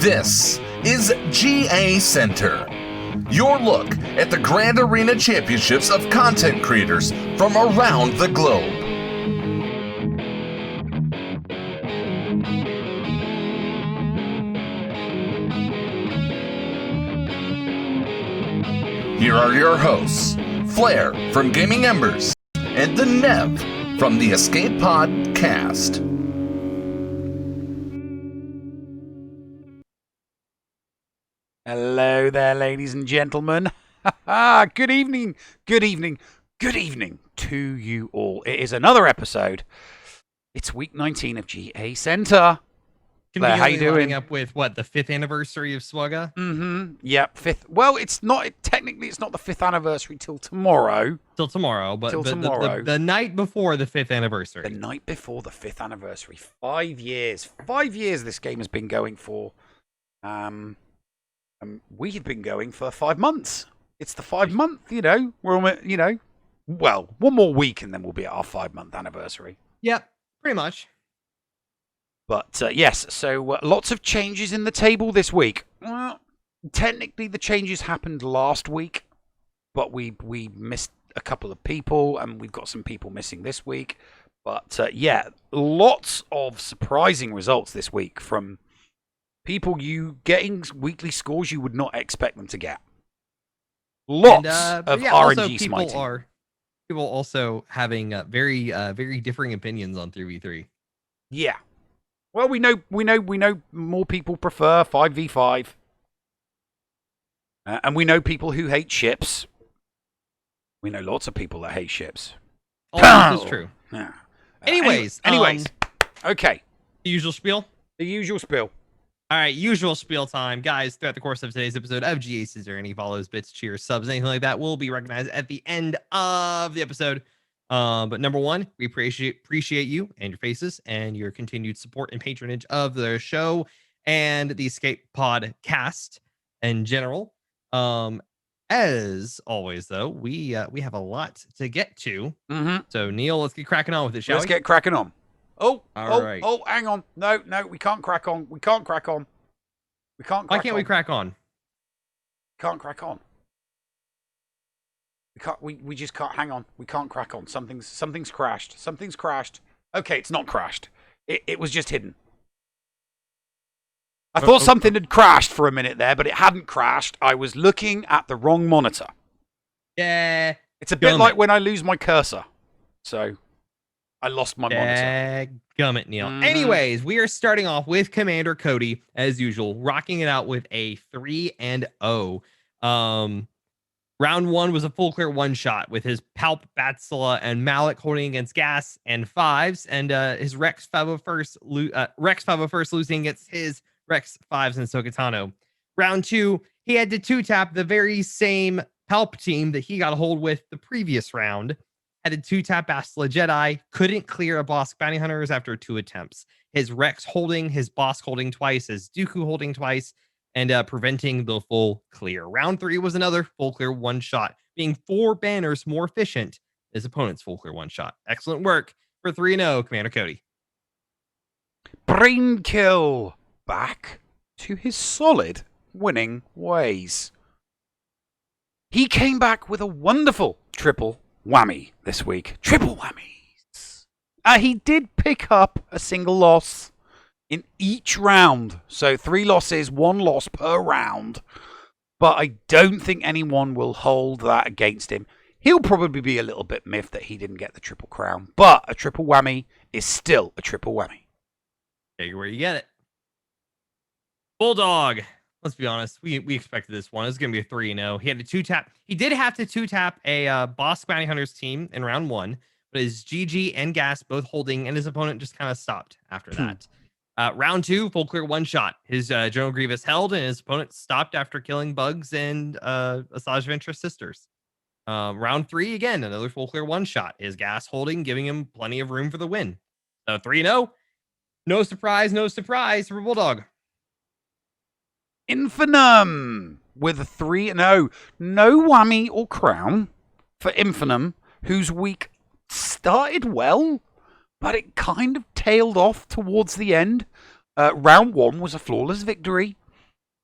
This is GACenter, your look at the Grand Arena Championships of content creators from around the globe. Here are your hosts, Flair from Gaming Embers and the Nev from the Escape Podcast. Hello there, ladies and gentlemen. Good evening to you all. It is another episode. It's week 19 of GACenter. Conveniently how you doing? lining up with what, the 5th anniversary of SWGOH? Mm-hmm. Yep, 5th. Well, it's not technically. It's not the 5th anniversary till tomorrow. Till tomorrow, but Till the, tomorrow. The night before the 5th anniversary. The night before the 5th anniversary. 5 years. 5 years this game has been going for. We've been going for 5 months. It's the 5 month, we're almost, well, one more week and then we'll be at our 5 month anniversary. Yep, pretty much. But yes, so lots of changes in the table this week. Well, technically the changes happened last week, but we missed a couple of people and we've got some people missing this week. But yeah, lots of surprising results this week from people you getting weekly scores you would not expect them to get. Lots of RNG smiting. People also having very differing opinions on 3v3. Yeah. Well, we know more people prefer 5v5. And we know people who hate ships. We know lots of people that hate ships. All this is true. Yeah. Anyways. Okay. The usual spiel? The usual spiel. All right, usual spiel time. Guys, throughout the course of today's episode of GACenter, any follows, bits, cheers, subs, anything like that will be recognized at the end of the episode. But number one, we appreciate you and your faces and your continued support and patronage of the show and the Escape Podcast in general. As always, though, we have a lot to get to. Mm-hmm. So, Neil, let's get cracking on with it, shall we? Let's get cracking on. Oh, right. Hang on. No, we can't crack on. We can't crack on. Why can't we crack on? Can't crack on. We just can't. Hang on. We can't crack on. Something's crashed. Something's crashed. Okay, it's not crashed. It was just hidden. I thought something had crashed for a minute there, but it hadn't crashed. I was looking at the wrong monitor. Yeah. It's a bit like when I lose my cursor. So I lost my monitor. Gummit, Neil. Anyways, we are starting off with Commander Cody, as usual, rocking it out with a 3-0. Round one was a full clear one-shot with his Palp, Batsila, and Malik holding against Gas and Fives, and his Rex 501st losing against his Rex 5s and Sokatano. Round two, he had to two-tap the very same Palp team that he got a hold with the previous round. Had a two-tap Bastila Jedi, couldn't clear a Bosk Bounty Hunters after 2 attempts. His Rex holding, his Bosk holding twice, his Dooku holding twice, and preventing the full clear. Round 3 was another full clear one-shot, being 4 banners more efficient than his opponent's full clear one-shot. Excellent work for 3-0, Commander Cody. Brain kill. Back to his solid winning ways. He came back with a wonderful triple whammy this week. Triple whammies. He did pick up a single loss in each round. So 3 losses, 1 loss per round. But I don't think anyone will hold that against him. He'll probably be a little bit miffed that he didn't get the triple crown. But a triple whammy is still a triple whammy. Take where you get it. Bulldog. Let's be honest. We expected this one. It was going to be a 3-0. He had to two-tap. He did have to two-tap a Bosk Bounty Hunters team in round 1. But his GG and Gas both holding, and his opponent just kind of stopped after that. Round 2, full clear one-shot. His General Grievous held, and his opponent stopped after killing Bugs and Asajj Ventress sisters. Round 3, again, another full clear one-shot. His Gas holding, giving him plenty of room for the win. So 3-0. No surprise for Bulldog. Infernum with a 3-0. No whammy or crown for Infernum, whose week started well, but it kind of tailed off towards the end. Round 1 was a flawless victory.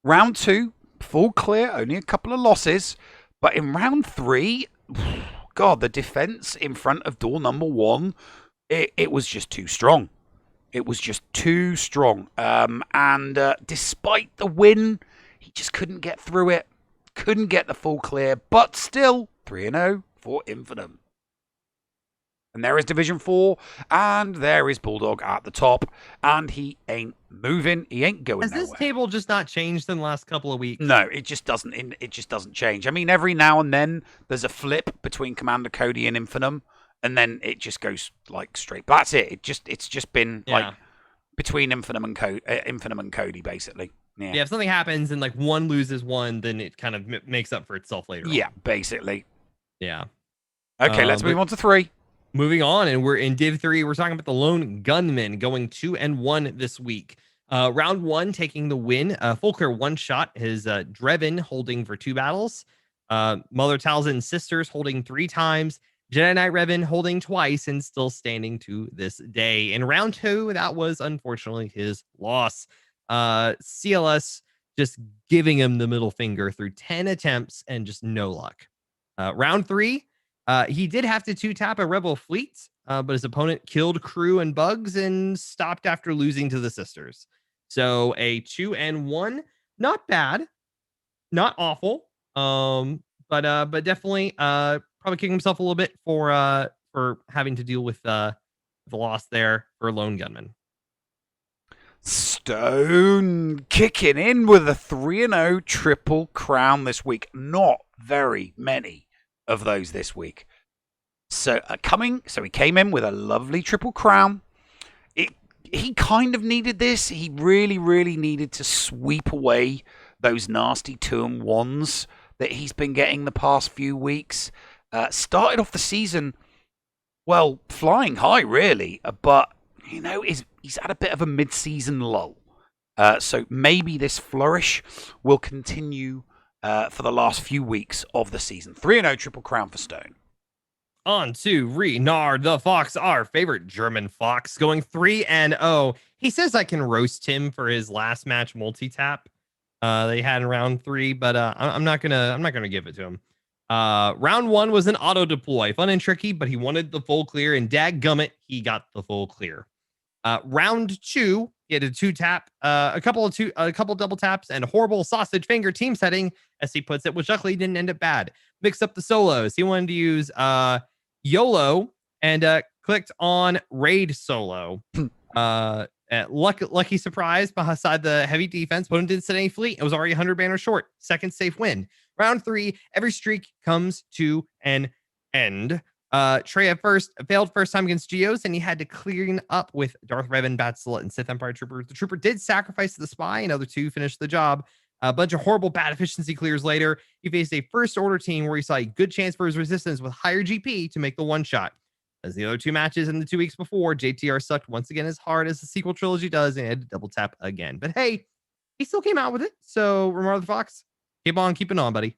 Round 2, full clear, only a couple of losses. But in round 3, God, the defense in front of door number 1, it was just too strong. It was just too strong. And despite the win, he just couldn't get through it. Couldn't get the full clear. But still, 3-0 for Infinum. And there is Division 4, and there is Bulldog at the top, and he ain't moving. He ain't going nowhere. Has this table just not changed in the last couple of weeks? No, it just doesn't. It just doesn't change. I mean, every now and then there's a flip between Commander Cody and Infinum, and then it just goes like straight. But that's it. It's just been like between Infinum and Cody, basically. Yeah. If something happens and like one loses one, then it kind of makes up for itself later. Yeah, basically. Yeah. Okay, let's move on to 3. Moving on, and we're in Div 3. We're talking about the Lone Gunman going 2-1 this week. Round 1 taking the win. Full clear 1 shot. His Drevin holding for 2 battles. Mother Talzin Sisters holding 3 times. Jedi Knight Revan holding twice and still standing to this day. In round 2, that was unfortunately his loss. CLS just giving him the middle finger through 10 attempts and just no luck. Round 3. He did have to 2-tap a Rebel fleet, but his opponent killed crew and bugs and stopped after losing to the Sisters. So a 2-1, not bad, not awful, but definitely probably kicking himself a little bit for having to deal with the loss there for Lone Gunman. Stone kicking in with a 3-0 triple crown this week. Not very many of those this week. So he came in with a lovely triple crown. He kind of needed this. He really, really needed to sweep away those nasty 2-1s that he's been getting the past few weeks. Started off the season, well, flying high, really, but he's had a bit of a mid-season lull. So maybe this flourish will continue for the last few weeks of the season. 3-0 triple crown for Stone. On to Renard the Fox, our favorite German fox, going 3-0. He says I can roast him for his last match multi-tap they had in round 3, but I'm not gonna give it to him. Round 1 was an auto deploy, fun and tricky, but he wanted the full clear, and dadgummit, he got the full clear. Round 2, he had a 2-tap, a couple double taps, and a horrible sausage finger team setting, as he puts it, which luckily didn't end up bad. Mixed up the solos. He wanted to use YOLO and clicked on Raid Solo. Lucky surprise beside the heavy defense. Opponent didn't set any fleet. It was already 100 banner short. Second safe win. Round 3, every streak comes to an end. Trey at first failed first time against Geos, and he had to clean up with Darth Revan, Batsilot, and Sith Empire Trooper. The Trooper did sacrifice the spy, and other 2 finished the job. A bunch of horrible bad efficiency clears later, he faced a first order team where he saw a good chance for his resistance with higher GP to make the 1-shot. As the other 2 matches in the 2 weeks before, JTR sucked once again as hard as the sequel trilogy does, and had to double tap again. But hey, he still came out with it. So Renard the Fox, keep on keeping on, buddy.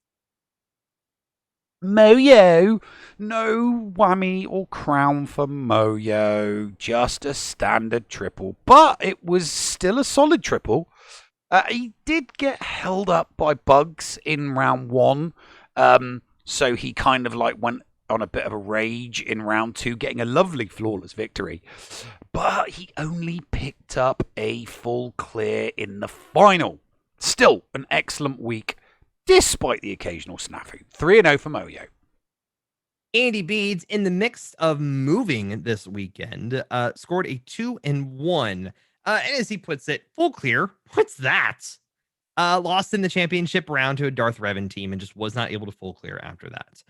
Moyo, no whammy or crown for Moyo, just a standard triple, but it was still a solid triple. He did get held up by bugs in round 1, so he kind of like went on a bit of a rage in round 2, getting a lovely flawless victory. But he only picked up a full clear in the final. Still an excellent week, despite the occasional snafu. 3-0 for Moyo. Andy Beads, in the mix of moving this weekend, scored a 2-1. And as he puts it, full clear. What's that? Lost in the championship round to a Darth Revan team and just was not able to full clear after that.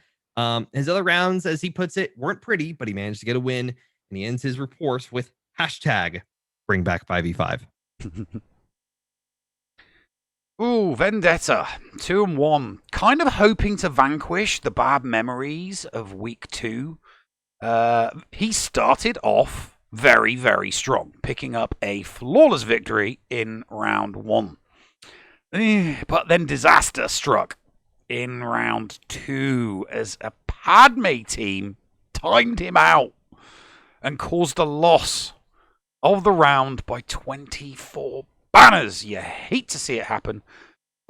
His other rounds, as he puts it, weren't pretty, but he managed to get a win. And he ends his reports with hashtag bring back 5v5. Ooh, Vendetta, 2-1. Kind of hoping to vanquish the bad memories of week 2. He started off very, very strong, picking up a flawless victory in round 1. But then disaster struck in round 2 as a Padme team timed him out and caused a loss of the round by 24 banners. You hate to see it happen,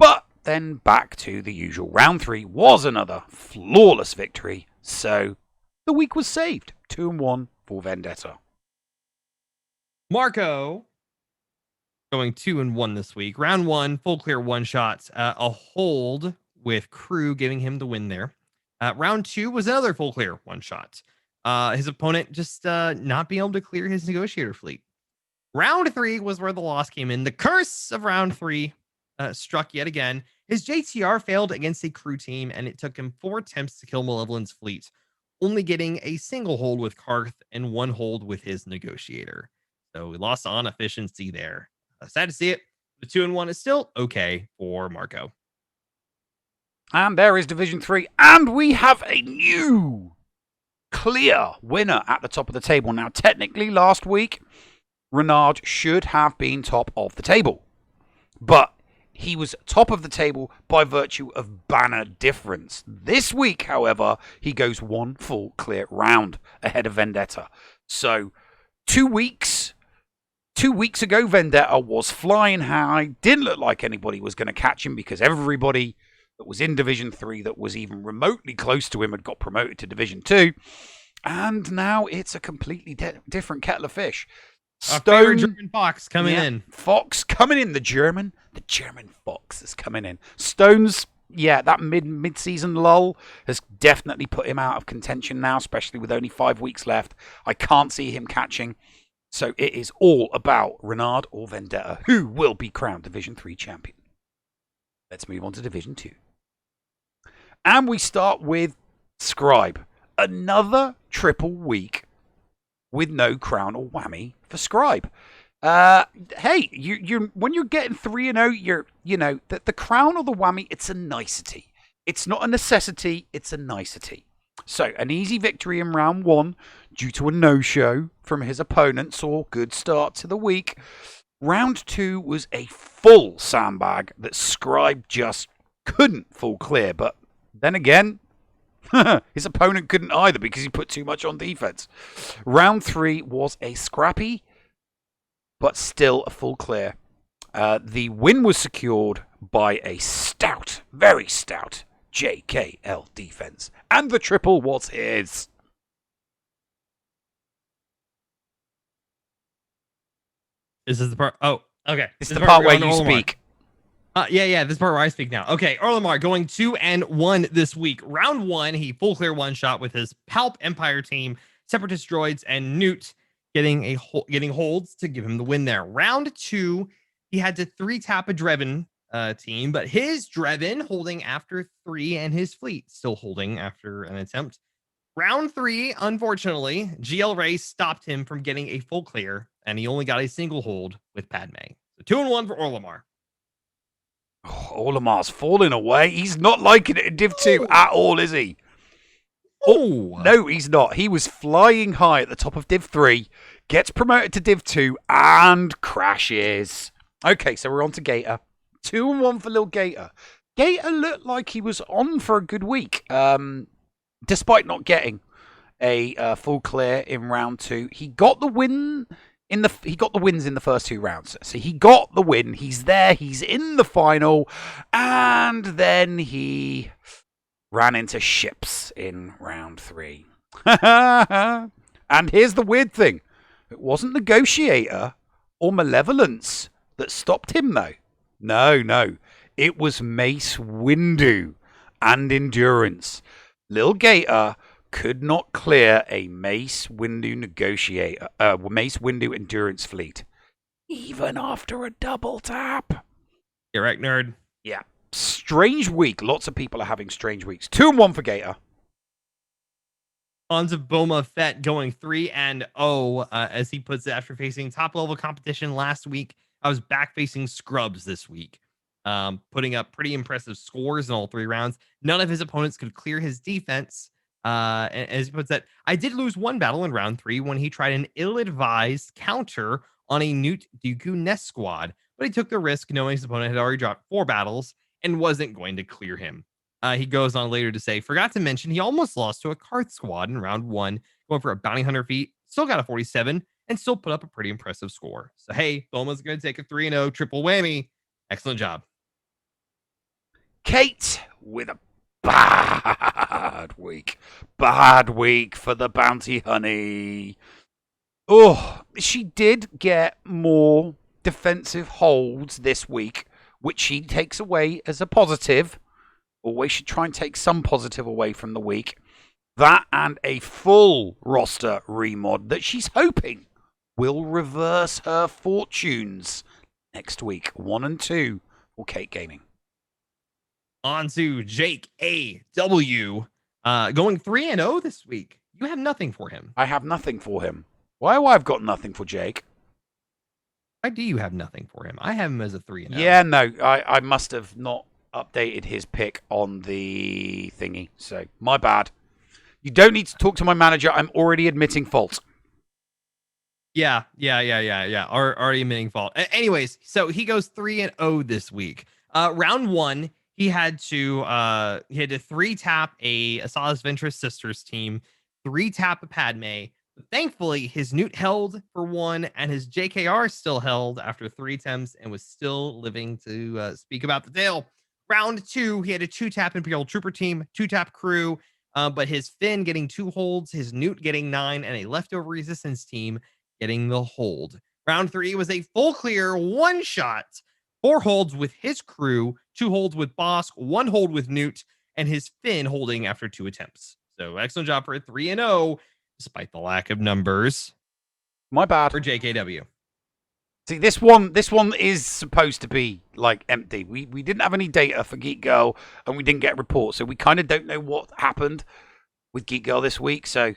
But then back to the usual. Round 3 was another flawless victory, so the week was saved. 2-1 for Vendetta. Marco going 2-1 this week. Round 1, full clear one shots. A hold with Crew giving him the win there. Round 2 was another full clear one shot. His opponent just not being able to clear his negotiator fleet. Round 3 was where the loss came in. The curse of round 3 struck yet again. His JTR failed against a Crew team, and it took him 4 attempts to kill Malevolent's fleet, only getting a single hold with Karth and 1 hold with his negotiator. So we lost on efficiency there. Sad to see it. The 2-1 is still okay for Marco. And there is Division 3, and we have a new clear winner at the top of the table. Now, technically, last week, Renard should have been top of the table, but he was top of the table by virtue of banner difference. This week, however, he goes 1 full clear round ahead of Vendetta. So, 2 weeks ago, Vendetta was flying high. Didn't look like anybody was going to catch him because everybody that was in Division 3 that was even remotely close to him had got promoted to Division 2. And now it's a completely different kettle of fish. Stone German Fox coming in. Fox coming in. The German Fox is coming in. Stone's, that mid-season lull has definitely put him out of contention now, especially with only 5 weeks left. I can't see him catching. So it is all about Renard or Vendetta, who will be crowned Division 3 champion. Let's move on to Division 2. And we start with Scribe. Another triple week with no crown or whammy for Scribe. Hey, you when you're getting 3-0, the crown or the whammy, it's a nicety. It's not a necessity, it's a nicety. So, an easy victory in round 1 due to a no-show from his opponent, saw good start to the week. Round 2 was a full sandbag that Scribe just couldn't full clear, but then again, his opponent couldn't either because he put too much on defense. Round 3 was a scrappy, but still a full clear. The win was secured by a stout, very stout JKL defense, and the triple was his. This is the part. Oh, okay. This is the part where you Orlamar. speak. This part where I speak now. Okay, Orlamar going 2-1 this week. Round 1, he full clear one shot with his Palp Empire team, Separatist droids, and Newt getting holds to give him the win there. Round 2, he had to 3-tap a Dreven team, but his Dreven holding after 3 and his fleet still holding after an attempt. Round 3, unfortunately, GL Ray stopped him from getting a full clear, and he only got a single hold with Padme. So 2-1 for Orlamar. Oh, Orlamar's falling away. He's not liking it in Div 2 at all, is he? Oh, no, he's not. He was flying high at the top of Div 3, gets promoted to Div 2, and crashes. Okay, so we're on to Gator. 2-1 for Lil Gator. Gator looked like he was on for a good week, despite not getting a full clear in round 2. He got the win. He got the wins in the first 2 rounds. So he got the win. He's there. He's in the final. And then he ran into ships in round 3. And here's the weird thing. It wasn't Negotiator or Malevolence that stopped him, though. No. It was Mace Windu and Endurance. Lil Gator could not clear a Mace Windu Endurance fleet, even after a double tap. You're right, nerd. Yeah. Strange week. Lots of people are having strange weeks. 2-1 for Gator. Hans of Boma Fett going 3-0, as he puts it, after facing top level competition last week. I was back facing Scrubs this week, putting up pretty impressive scores in all 3 rounds. None of his opponents could clear his defense. And as he puts that, I did lose 1 battle in round 3 when he tried an ill-advised counter on a Newt Dooku Nest squad, but he took the risk knowing his opponent had already dropped 4 battles and wasn't going to clear him. He goes on later to say, forgot to mention he almost lost to a Karth squad in round 1, going for a bounty hunter feat, still got a 47, and still put up a pretty impressive score. So hey, Boma's going to take a 3-0 triple whammy. Excellent job. Kate with a bad week. Bad week for the bounty honey. Oh, she did get more defensive holds this week, which she takes away as a positive. Always should try and take some positive away from the week. That and a full roster remod that she's hoping will reverse her fortunes next week. 1 and 2 for Kate Gaming. On to Jake A.W. Going 3-0 this week. You have nothing for him. I have nothing for him. Why have I got nothing for Jake? Why do you have nothing for him? I have him as a 3-0. Yeah, no, I must have not updated his pick on the thingy. So, my bad. You don't need to talk to my manager. I'm already admitting fault. Yeah. Already admitting fault. Anyways, so he goes 3-0 this week. Round 1, he had to 3-tap a Asala's Ventress Sisters team, 3-tap a Padme. But thankfully, his Newt held for 1, and his JKR still held after 3 attempts and was still living to speak about the tale. Round 2, he had a 2-tap Imperial Trooper team, 2-tap crew, but his Finn getting 2 holds, his Newt getting 9, and a leftover Resistance team getting the hold. Round 3 was a full clear 1-shot, 4 holds with his crew, 2 holds with Bosk, 1 hold with Newt, and his Finn holding after 2 attempts. So excellent job for a 3-0, despite the lack of numbers. My bad. For JKW. See, this one is supposed to be like empty. We didn't have any data for Geek Girl, and we didn't get a report, so we kind of don't know what happened with Geek Girl this week. So,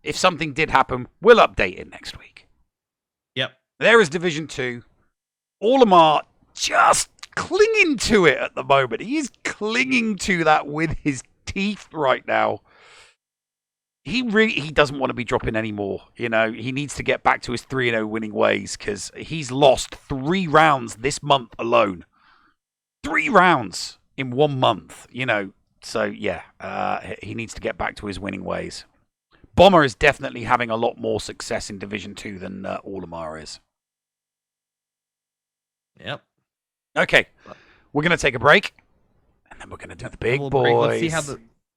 if something did happen, we'll update it next week. Yep. There is Division 2. Olimar just clinging to it at the moment. He is clinging to that with his teeth right now. He doesn't want to be dropping anymore. He needs to get back to his 3-0 winning ways because he's lost 3 rounds this month alone. 3 rounds in 1 month, So, yeah, he needs to get back to his winning ways. Bomber is definitely having a lot more success in Division 2 than Olimar is. Yep. Okay, we're going to take a break, and then we're going to do the big boys.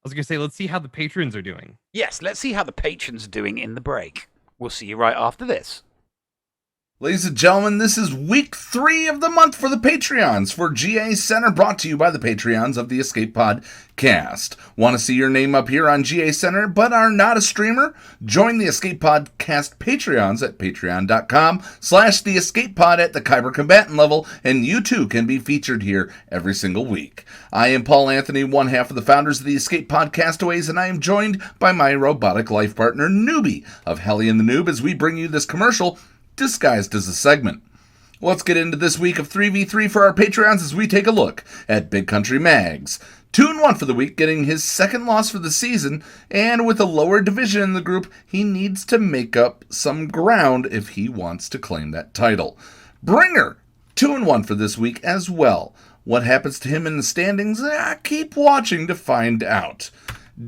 Let's see how the patrons are doing. Yes, let's see how the patrons are doing in the break. We'll see you right after this. Ladies and gentlemen, this is week 3 of the month for the Patreons for GACenter, brought to you by the Patreons of the Escape Pod Cast. Want to see your name up here on GACenter but are not a streamer? Join the Escape Pod Cast Patreons at patreon.com/the Escape Pod at the Kyber Combatant level, and you too can be featured here every single week. I am Paul Anthony, one half of the founders of the Escape Pod Castaways, and I am joined by my robotic life partner, Newbie of Hellion the Noob, as we bring you this commercial disguised as a segment. Let's get into this week of 3v3 for our Patreons as we take a look at Big Country Mags. 2-1 for the week, getting his 2nd loss for the season, and with a lower division in the group, he needs to make up some ground if he wants to claim that title. Bringer, 2-1 for this week as well. What happens to him in the standings? Keep watching to find out.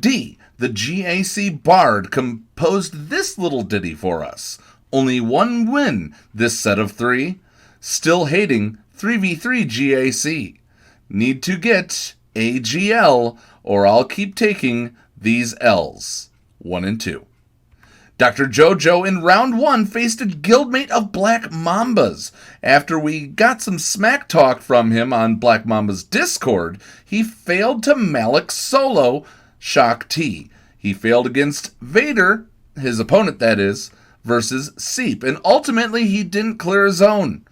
D, the GAC Bard, composed this little ditty for us. Only 1 win this set of 3. Still hating 3v3 GAC. Need to get AGL or I'll keep taking these L's. 1 and 2. Dr. Jojo in round 1 faced a guildmate of Black Mambas. After we got some smack talk from him on Black Mamba's Discord, he failed to Malik solo Shock T. He failed against Vader, his opponent that is, versus Seep, and ultimately he didn't clear his own.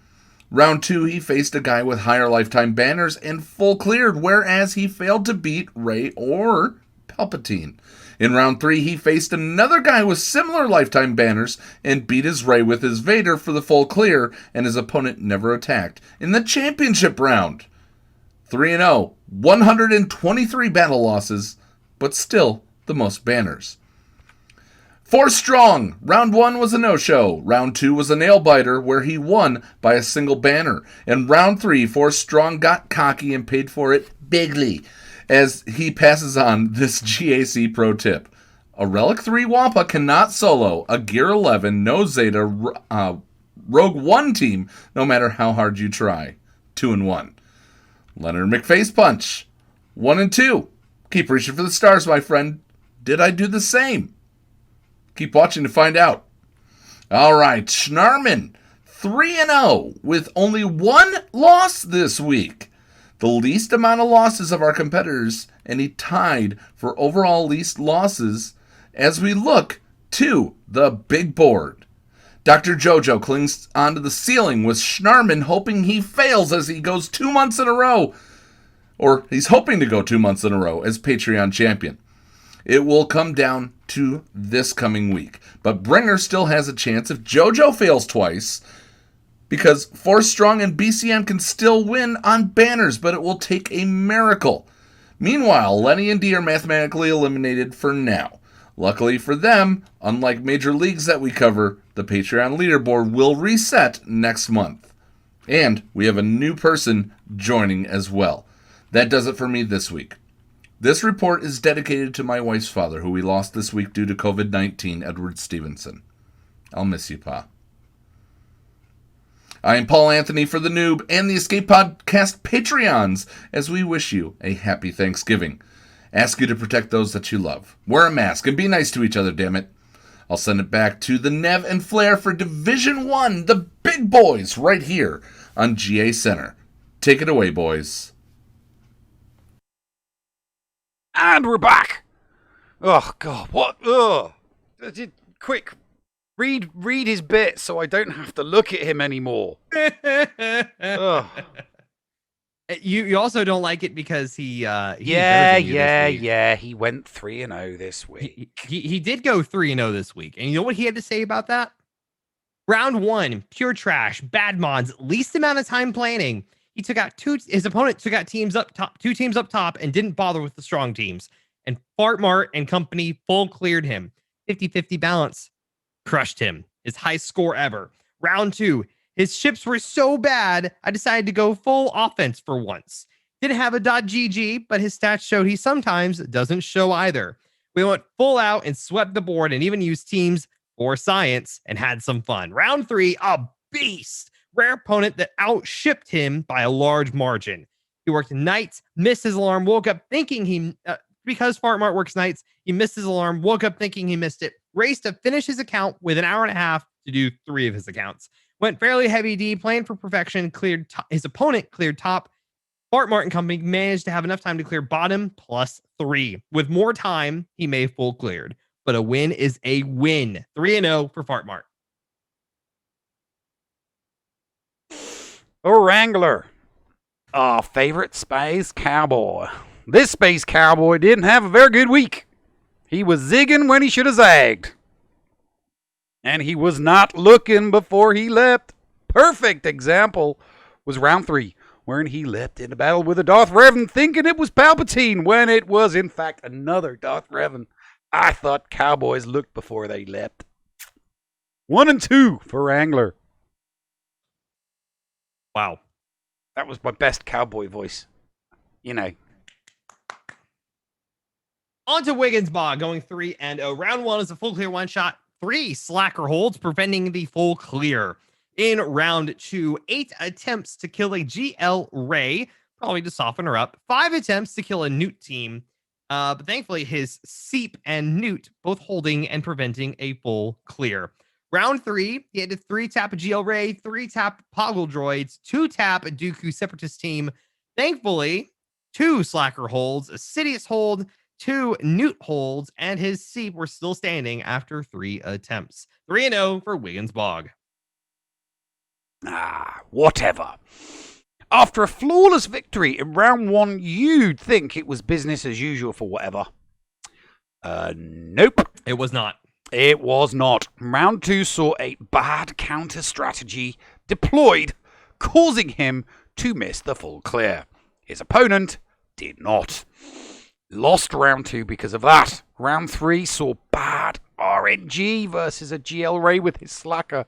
Round 2, he faced a guy with higher lifetime banners and full cleared, whereas he failed to beat Rey or Palpatine. In round 3, he faced another guy with similar lifetime banners and beat his Rey with his Vader for the full clear, and his opponent never attacked. In the championship round, 3-0, 123 battle losses, but still the most banners. 4 strong. Round 1 was a no-show. Round 2 was a nail-biter where he won by a single banner. In round 3, 4 strong got cocky and paid for it bigly as he passes on this GAC pro tip. A Relic 3 Wampa cannot solo a Gear 11 no Zeta Rogue 1 team no matter how hard you try. 2-1. Leonard McFace Punch. 1 and 2. Keep reaching for the stars, my friend. Did I do the same? Keep watching to find out. All right, Schnarman, 3-0 with only 1 loss this week. The least amount of losses of our competitors, and he tied for overall least losses as we look to the big board. Dr. Jojo clings onto the ceiling with Schnarman, hoping he fails as he goes 2 months in a row, or he's hoping to go 2 months in a row as Patreon champion. It will come down to this coming week, but Bringer still has a chance if Jojo fails twice, because Force Strong and BCM can still win on banners, but it will take a miracle. Meanwhile, Lenny and D are mathematically eliminated for now. Luckily for them, unlike major leagues that we cover, the Patreon leaderboard will reset next month. And we have a new person joining as well. That does it for me this week. This report is dedicated to my wife's father, who we lost this week due to COVID-19, Edward Stevenson. I'll miss you, Pa. I am Paul Anthony for the Noob and the Escape Podcast Patreons, as we wish you a happy Thanksgiving. Ask you to protect those that you love. Wear a mask and be nice to each other, damn it. I'll send it back to the Nev and Flair for Division 1, the big boys, right here on GACenter. Take it away, boys. And we're back. Oh, God, what? Ugh. Quick, read his bit so I don't have to look at him anymore. Ugh. You also don't like it because he He went 3-0 this week. He did go 3-0 this week, and you know what he had to say about that? Round 1, pure trash, bad mods, least amount of time planning. He took out his opponent took out two teams up top and didn't bother with the strong teams. And Fartmart and company full cleared him. 50-50 balance crushed him. His highest score ever. Round 2, his ships were so bad, I decided to go full offense for once. Didn't have a .gg, but his stats showed he sometimes doesn't show either. We went full out and swept the board and even used teams for science and had some fun. Round 3, a beast. Rare opponent that outshipped him by a large margin. He worked nights, missed his alarm, woke up thinking because Fartmart works nights, he missed his alarm, woke up thinking he missed it, raced to finish his account with an hour and a half to do 3 of his accounts. Went fairly heavy D, playing for perfection, his opponent cleared top. Fartmart and company managed to have enough time to clear bottom +3. With more time, he may have full cleared. But a win is a win. 3-0 for Fartmart. Wrangler, our favorite space cowboy. This space cowboy didn't have a very good week. He was zigging when he should have zagged. And he was not looking before he leapt. Perfect example was round 3, wherein he leapt into battle with a Darth Revan thinking it was Palpatine when it was in fact another Darth Revan. I thought cowboys looked before they leapt. 1 and 2 for Wrangler. Wow. That was my best cowboy voice. You know. On to Wiggins-Bog, going 3-0. Round 1 is a full clear one-shot. 3 slacker holds, preventing the full clear. In round 2, 8 attempts to kill a GL Ray, probably to soften her up. 5 attempts to kill a Newt team. But thankfully, his Seep and Newt both holding and preventing a full clear. Round 3, he had to 3-tap a GL Ray, 3-tap Poggle Droids, 2-tap a Dooku Separatist team. Thankfully, 2 slacker holds, a Sidious hold, 2 Newt holds, and his Seep were still standing after 3 attempts. 3-0 for Wiggins-Bog. Whatever. After a flawless victory in round 1, you'd think it was business as usual for whatever. Nope. It was not. It was not. Round 2 saw a bad counter strategy deployed, causing him to miss the full clear. His opponent did not. Lost round 2 because of that. Round 3 saw bad RNG versus a GL Ray with his slacker,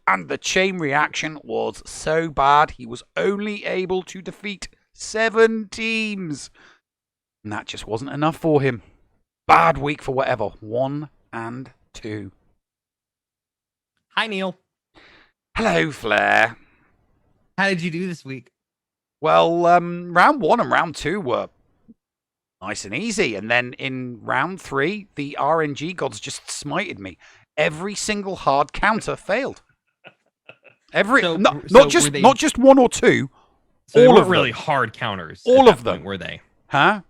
and the chain reaction was so bad he was only able to defeat 7 teams. And that just wasn't enough for him. Bad week for whatever. 1 and 2. Hi, Neil. Hello, Flair. How did you do this week? Well, round 1 and round 2 were Nice and easy. And then in round 3, the RNG Gods just smited me. Every single hard counter failed. Not just one or two. So they all weren't of really them. hard counters. All at of that point, them. were they? Huh?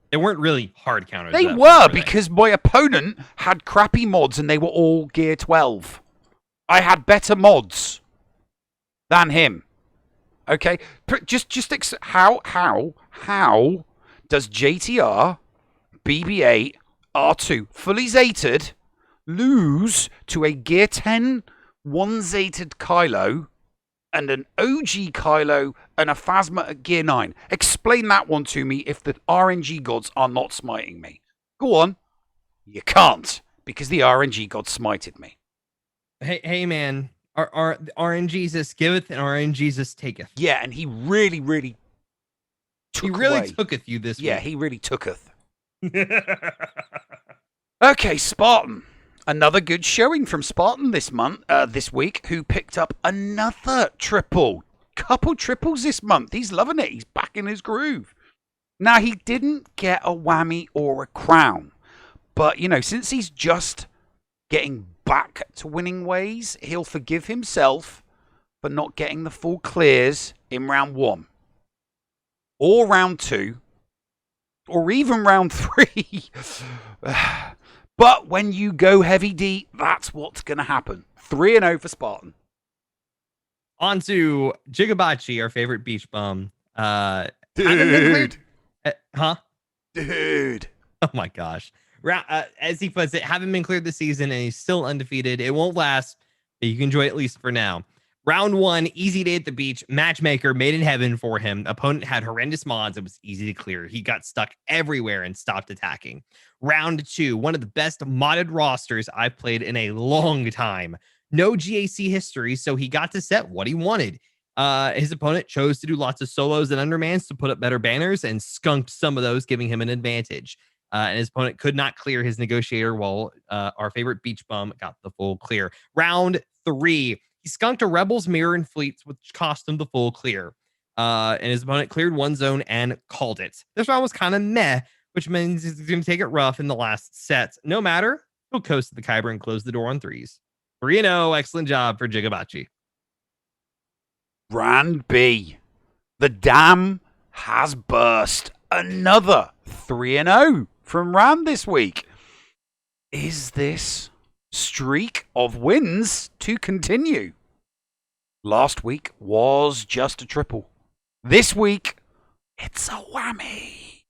They weren't really hard counters. They at that were, point, because my opponent had crappy mods and they were all gear 12. I had better mods than him. Okay? How does JTR, BB-8, R2, fully zated, lose to a gear 10 one-zated Kylo and an OG Kylo and a Phasma at gear 9? Explain that one to me if the RNG Gods are not smiting me. Go on. You can't, because the RNG Gods smited me. Hey man, our RNGesus giveth and RNGesus taketh. Yeah, and he really, really took He really away. tooketh you this Yeah, week. he really tooketh. Okay, Spartan. Another good showing from Spartan this week, who picked up another triple. Couple triples this month. He's loving it. He's back in his groove. Now, he didn't get a whammy or a crown. But, since he's just getting back to winning ways, he'll forgive himself for not getting the full clears in round 1. Or round 2. Or even round 3. But when you go heavy D, that's what's going to happen. 3-0 for Spartan. On to Jigabachi, our favorite beach bum. Dude. Huh? Dude. Oh my gosh. As he puts it, haven't been cleared this season and he's still undefeated. It won't last, but you can enjoy it at least for now. Round 1, easy day at the beach. Matchmaker made in heaven for him. Opponent had horrendous mods. It was easy to clear. He got stuck everywhere and stopped attacking. Round 2, one of the best modded rosters I've played in a long time. No GAC history, so he got to set what he wanted. His opponent chose to do lots of solos and undermans to put up better banners and skunked some of those, giving him an advantage. And his opponent could not clear his negotiator while our favorite beach bum got the full clear. Round 3, he skunked a Rebels mirror and fleets, which cost him the full clear. And his opponent cleared one zone and called it. This round was kind of meh, which means he's going to take it rough in the last set. No matter, he'll coast to the Kyber and close the door on 3s. 3-0, excellent job for Jigabachi. Round B. The dam has burst. Another 3-0 from Rand this week. Is this streak of wins to continue? Last week was just a triple. This week, it's a whammy.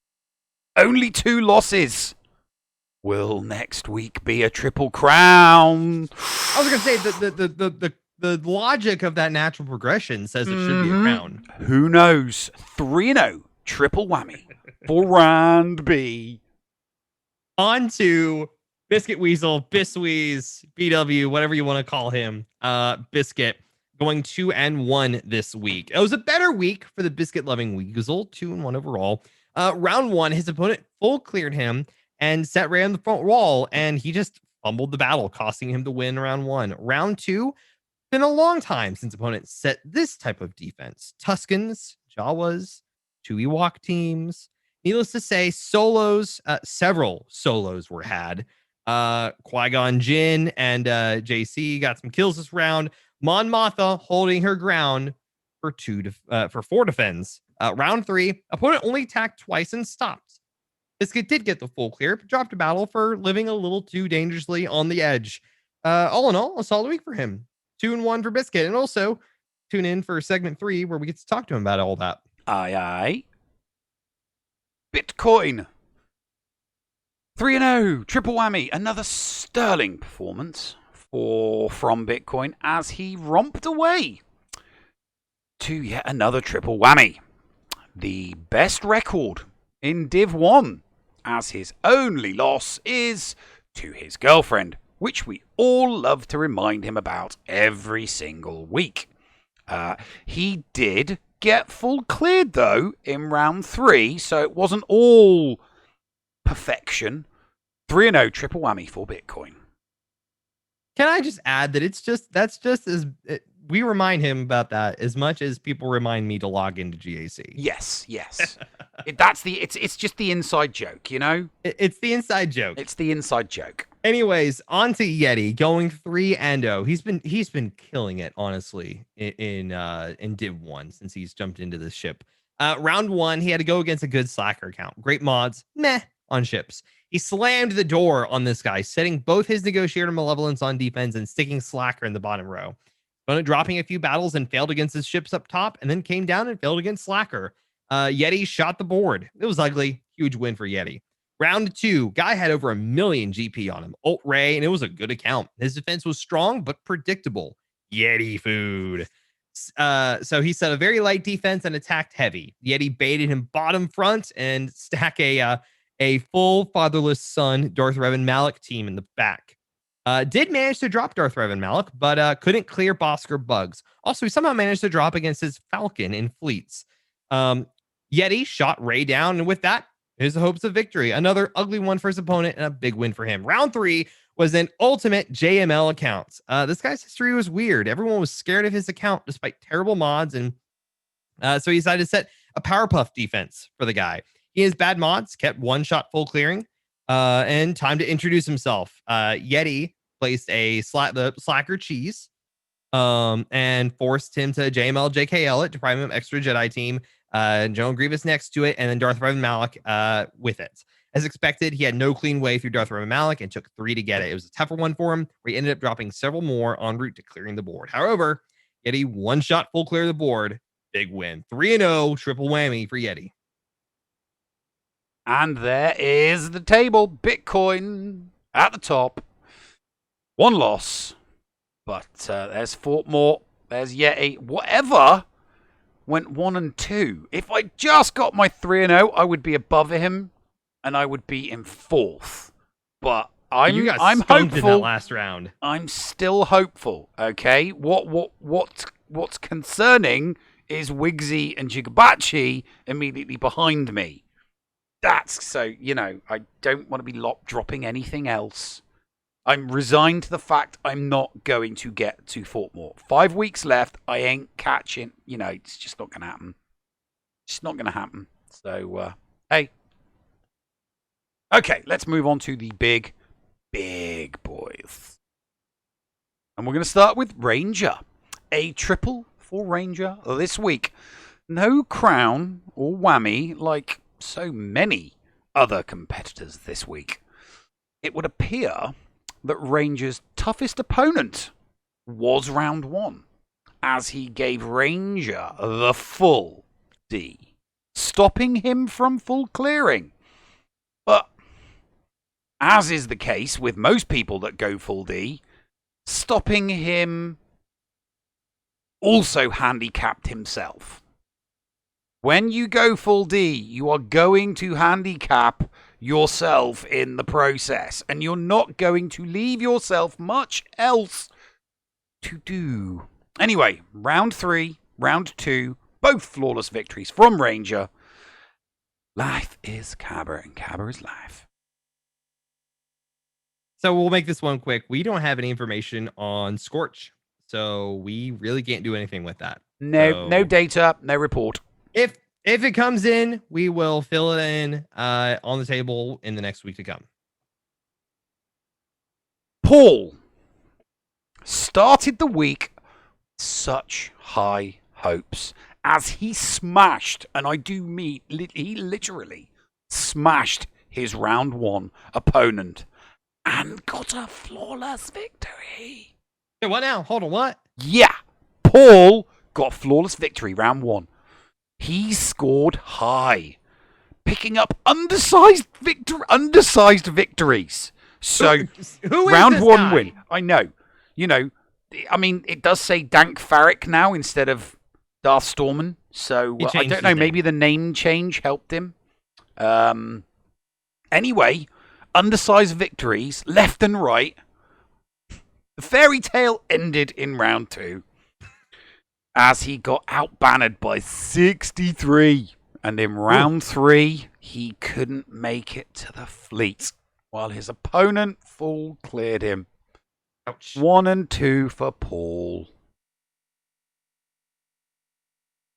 Only 2 losses. Will next week be a triple crown? I was going to say the logic of that natural progression says it should be a crown. Who knows? 3-0, triple whammy for Rand B. On to Biscuit Weasel, Bisweeze, BW, whatever you want to call him. Biscuit going 2-1 this week. It was a better week for the biscuit-loving Weasel, 2-1 overall. Round 1, his opponent full cleared him and set right on the front wall, and he just fumbled the battle, costing him to win round 1. Round 2, been a long time since opponents set this type of defense. Tuskens, Jawas, 2 Ewok teams. Needless to say, solos, several solos were had. Qui-Gon Jinn and JC got some kills this round. Mon Mothma holding her ground for 4 defends. Round 3, opponent only attacked twice and stopped. Biscuit did get the full clear, but dropped a battle for living a little too dangerously on the edge. All in all, a solid week for him. 2-1 for Biscuit, and also tune in for segment 3 where we get to talk to him about all that. Aye, aye. Bitcoin. 3-0, triple whammy. Another sterling performance from Bitcoin as he romped away to yet another triple whammy. The best record in Div 1, as his only loss is to his girlfriend, which we all love to remind him about every single week. He did get full cleared, though, in round 3, so it wasn't all perfection. 3-0 triple whammy for Bitcoin. Can I just add that that's just as we remind him about that as much as people remind me to log into GAC. Yes. It's just the inside joke, you know? It's the inside joke. It's the inside joke. Anyways, on to Yeti going 3-0. He's been killing it, honestly, in Div 1 since he's jumped into this ship. Round 1, he had to go against a good Slacker account. Great mods, meh on ships. He slammed the door on this guy, setting both his Negotiator Malevolence on defense and sticking Slacker in the bottom row. Opponent dropping a few battles and failed against his ships up top, and then came down and failed against Slacker. Yeti shot the board. It was ugly. Huge win for Yeti. Round 2, guy had over 1 million GP on him. Ult Ray, and it was a good account. His defense was strong but predictable. Yeti food. So he set a very light defense and attacked heavy. Yeti baited him bottom front and stack a full fatherless son Darth Revan Malak team in the back. Did manage to drop Darth Revan Malak, but couldn't clear Bosker bugs. Also, he somehow managed to drop against his Falcon in fleets. Yeti shot Ray down, and with that, here's the hopes of victory. Another ugly one for his opponent and a big win for him. Round 3 was an ultimate JML account. This guy's history was weird. Everyone was scared of his account despite terrible mods, and so he decided to set a Powerpuff defense for the guy. He has bad mods, kept one shot full clearing, and time to introduce himself. Yeti placed the Slacker cheese and forced him to JML JKL it to prime him extra Jedi team. General Grievous next to it, and then Darth Revan Malak with it. As expected, he had no clean way through Darth Revan Malak and took 3 to get it. It was a tougher one for him, where he ended up dropping several more en route to clearing the board. However, Yeti one shot full clear the board. Big win. 3-0, triple whammy for Yeti. And there is the table. Bitcoin at the top. 1 loss. But there's Fortmore. There's Yeti. Whatever went 1 and 2. If I just got my 3-0, I would be above him, and I would be in 4th. But I'm hopeful. In that last round. I'm still hopeful. Okay, what's concerning is Wigsy and Jigabachi immediately behind me. That's so, I don't want to be dropping anything else. I'm resigned to the fact I'm not going to get to Fortmore. 5 weeks left. I ain't catching. It's just not going to happen. It's not going to happen. So, hey. Okay, let's move on to the big boys. And we're going to start with Ranger. A triple for Ranger this week. No crown or whammy like so many other competitors this week. It would appear that Ranger's toughest opponent was round 1, as he gave Ranger the full D, stopping him from full clearing. But, as is the case with most people that go full D, stopping him also handicapped himself. When you go full D, you are going to handicap yourself in the process, and you're not going to leave yourself much else to do. Anyway, round 3, round 2, both flawless victories from Ranger. Life is Cabba, and Cabba is life. So we'll make this one quick. We don't have any information on Scorch, so we really can't do anything with that. No data, no report. If it comes in, we will fill it in on the table in the next week to come. Paul started the week with such high hopes as he smashed, and I do mean he literally smashed his round 1 opponent and got a flawless victory. Hey, what now? Hold on, what? Yeah, Paul got flawless victory round 1. He scored high, picking up undersized victories. So, who is round this 1 guy? win. I know. I mean, it does say Dank Farrick now instead of Darth Storman. So, I don't know. Maybe the name change helped him. Anyway, undersized victories, left and right. The fairy tale ended in round 2. As he got outbanned by 63. And in round 3, he couldn't make it to the fleet, while his opponent full cleared him. Ouch. 1 and 2 for Paul.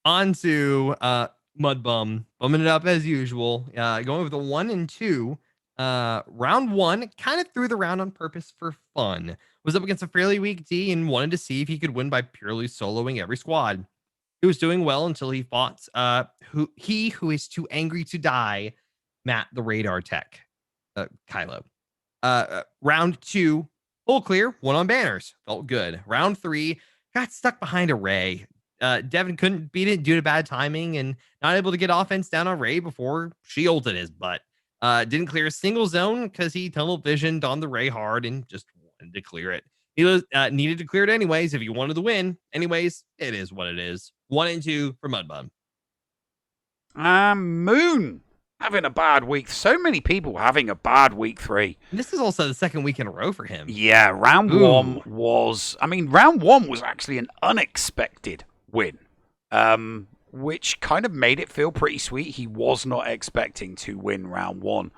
On to Mudbum, bumming it up as usual. Going with a 1 and 2. Round 1, kind of threw the round on purpose for fun. Was up against a fairly weak D and wanted to see if he could win by purely soloing every squad. He was doing well until he fought who is too angry to die, Matt the Radar Tech, Kylo. Round 2, full clear, 1 on banners, felt good. Round 3, got stuck behind a Ray. Devin couldn't beat it due to bad timing and not able to get offense down on Ray before she ulted his butt. Didn't clear a single zone because he tunnel visioned on the Ray hard and just wanted to clear it. He needed to clear it anyways if he wanted to win. Anyways, it is what it is. 1 and 2 for Mudbum. Moon having a bad week. So many people having a bad week 3. And this is also the second week in a row for him. Yeah, round 1 was actually an unexpected win, which kind of made it feel pretty sweet. He was not expecting to win round 1.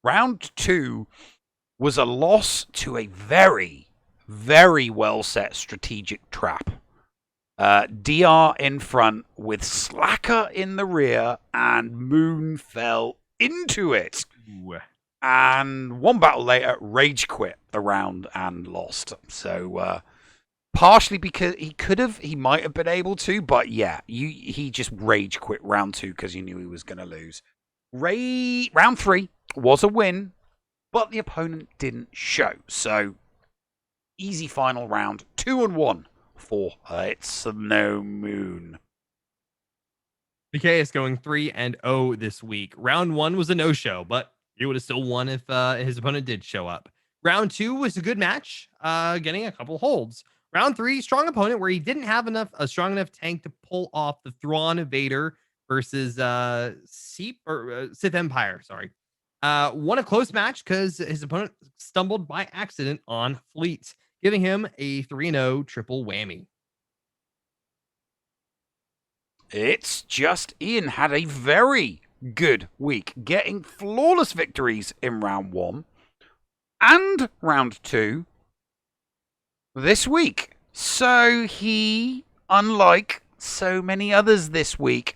Round 2 was a loss to a very, very well set strategic trap. DR in front with Slacker in the rear, and Moon fell into it. Ooh. And one battle later, rage quit the round and lost. So partially because he might have been able to, but yeah, he just rage quit round 2 because he knew he was going to lose. Round 3 was a win, but the opponent didn't show. So easy final round, 2 and 1 for It's No Moon. BK is going 3 and 0 this week. Round 1 was a no-show, but he would have still won if his opponent did show up. Round 2 was a good match, getting a couple holds. Round 3, strong opponent where he didn't have a strong enough tank to pull off the Thrawn Vader versus Sith Empire. Sorry, won a close match because his opponent stumbled by accident on Fleet, giving him a 3-0 triple whammy. It's Just Ian had a very good week, getting flawless victories in round 1 and round 2 this week. So he, unlike so many others this week,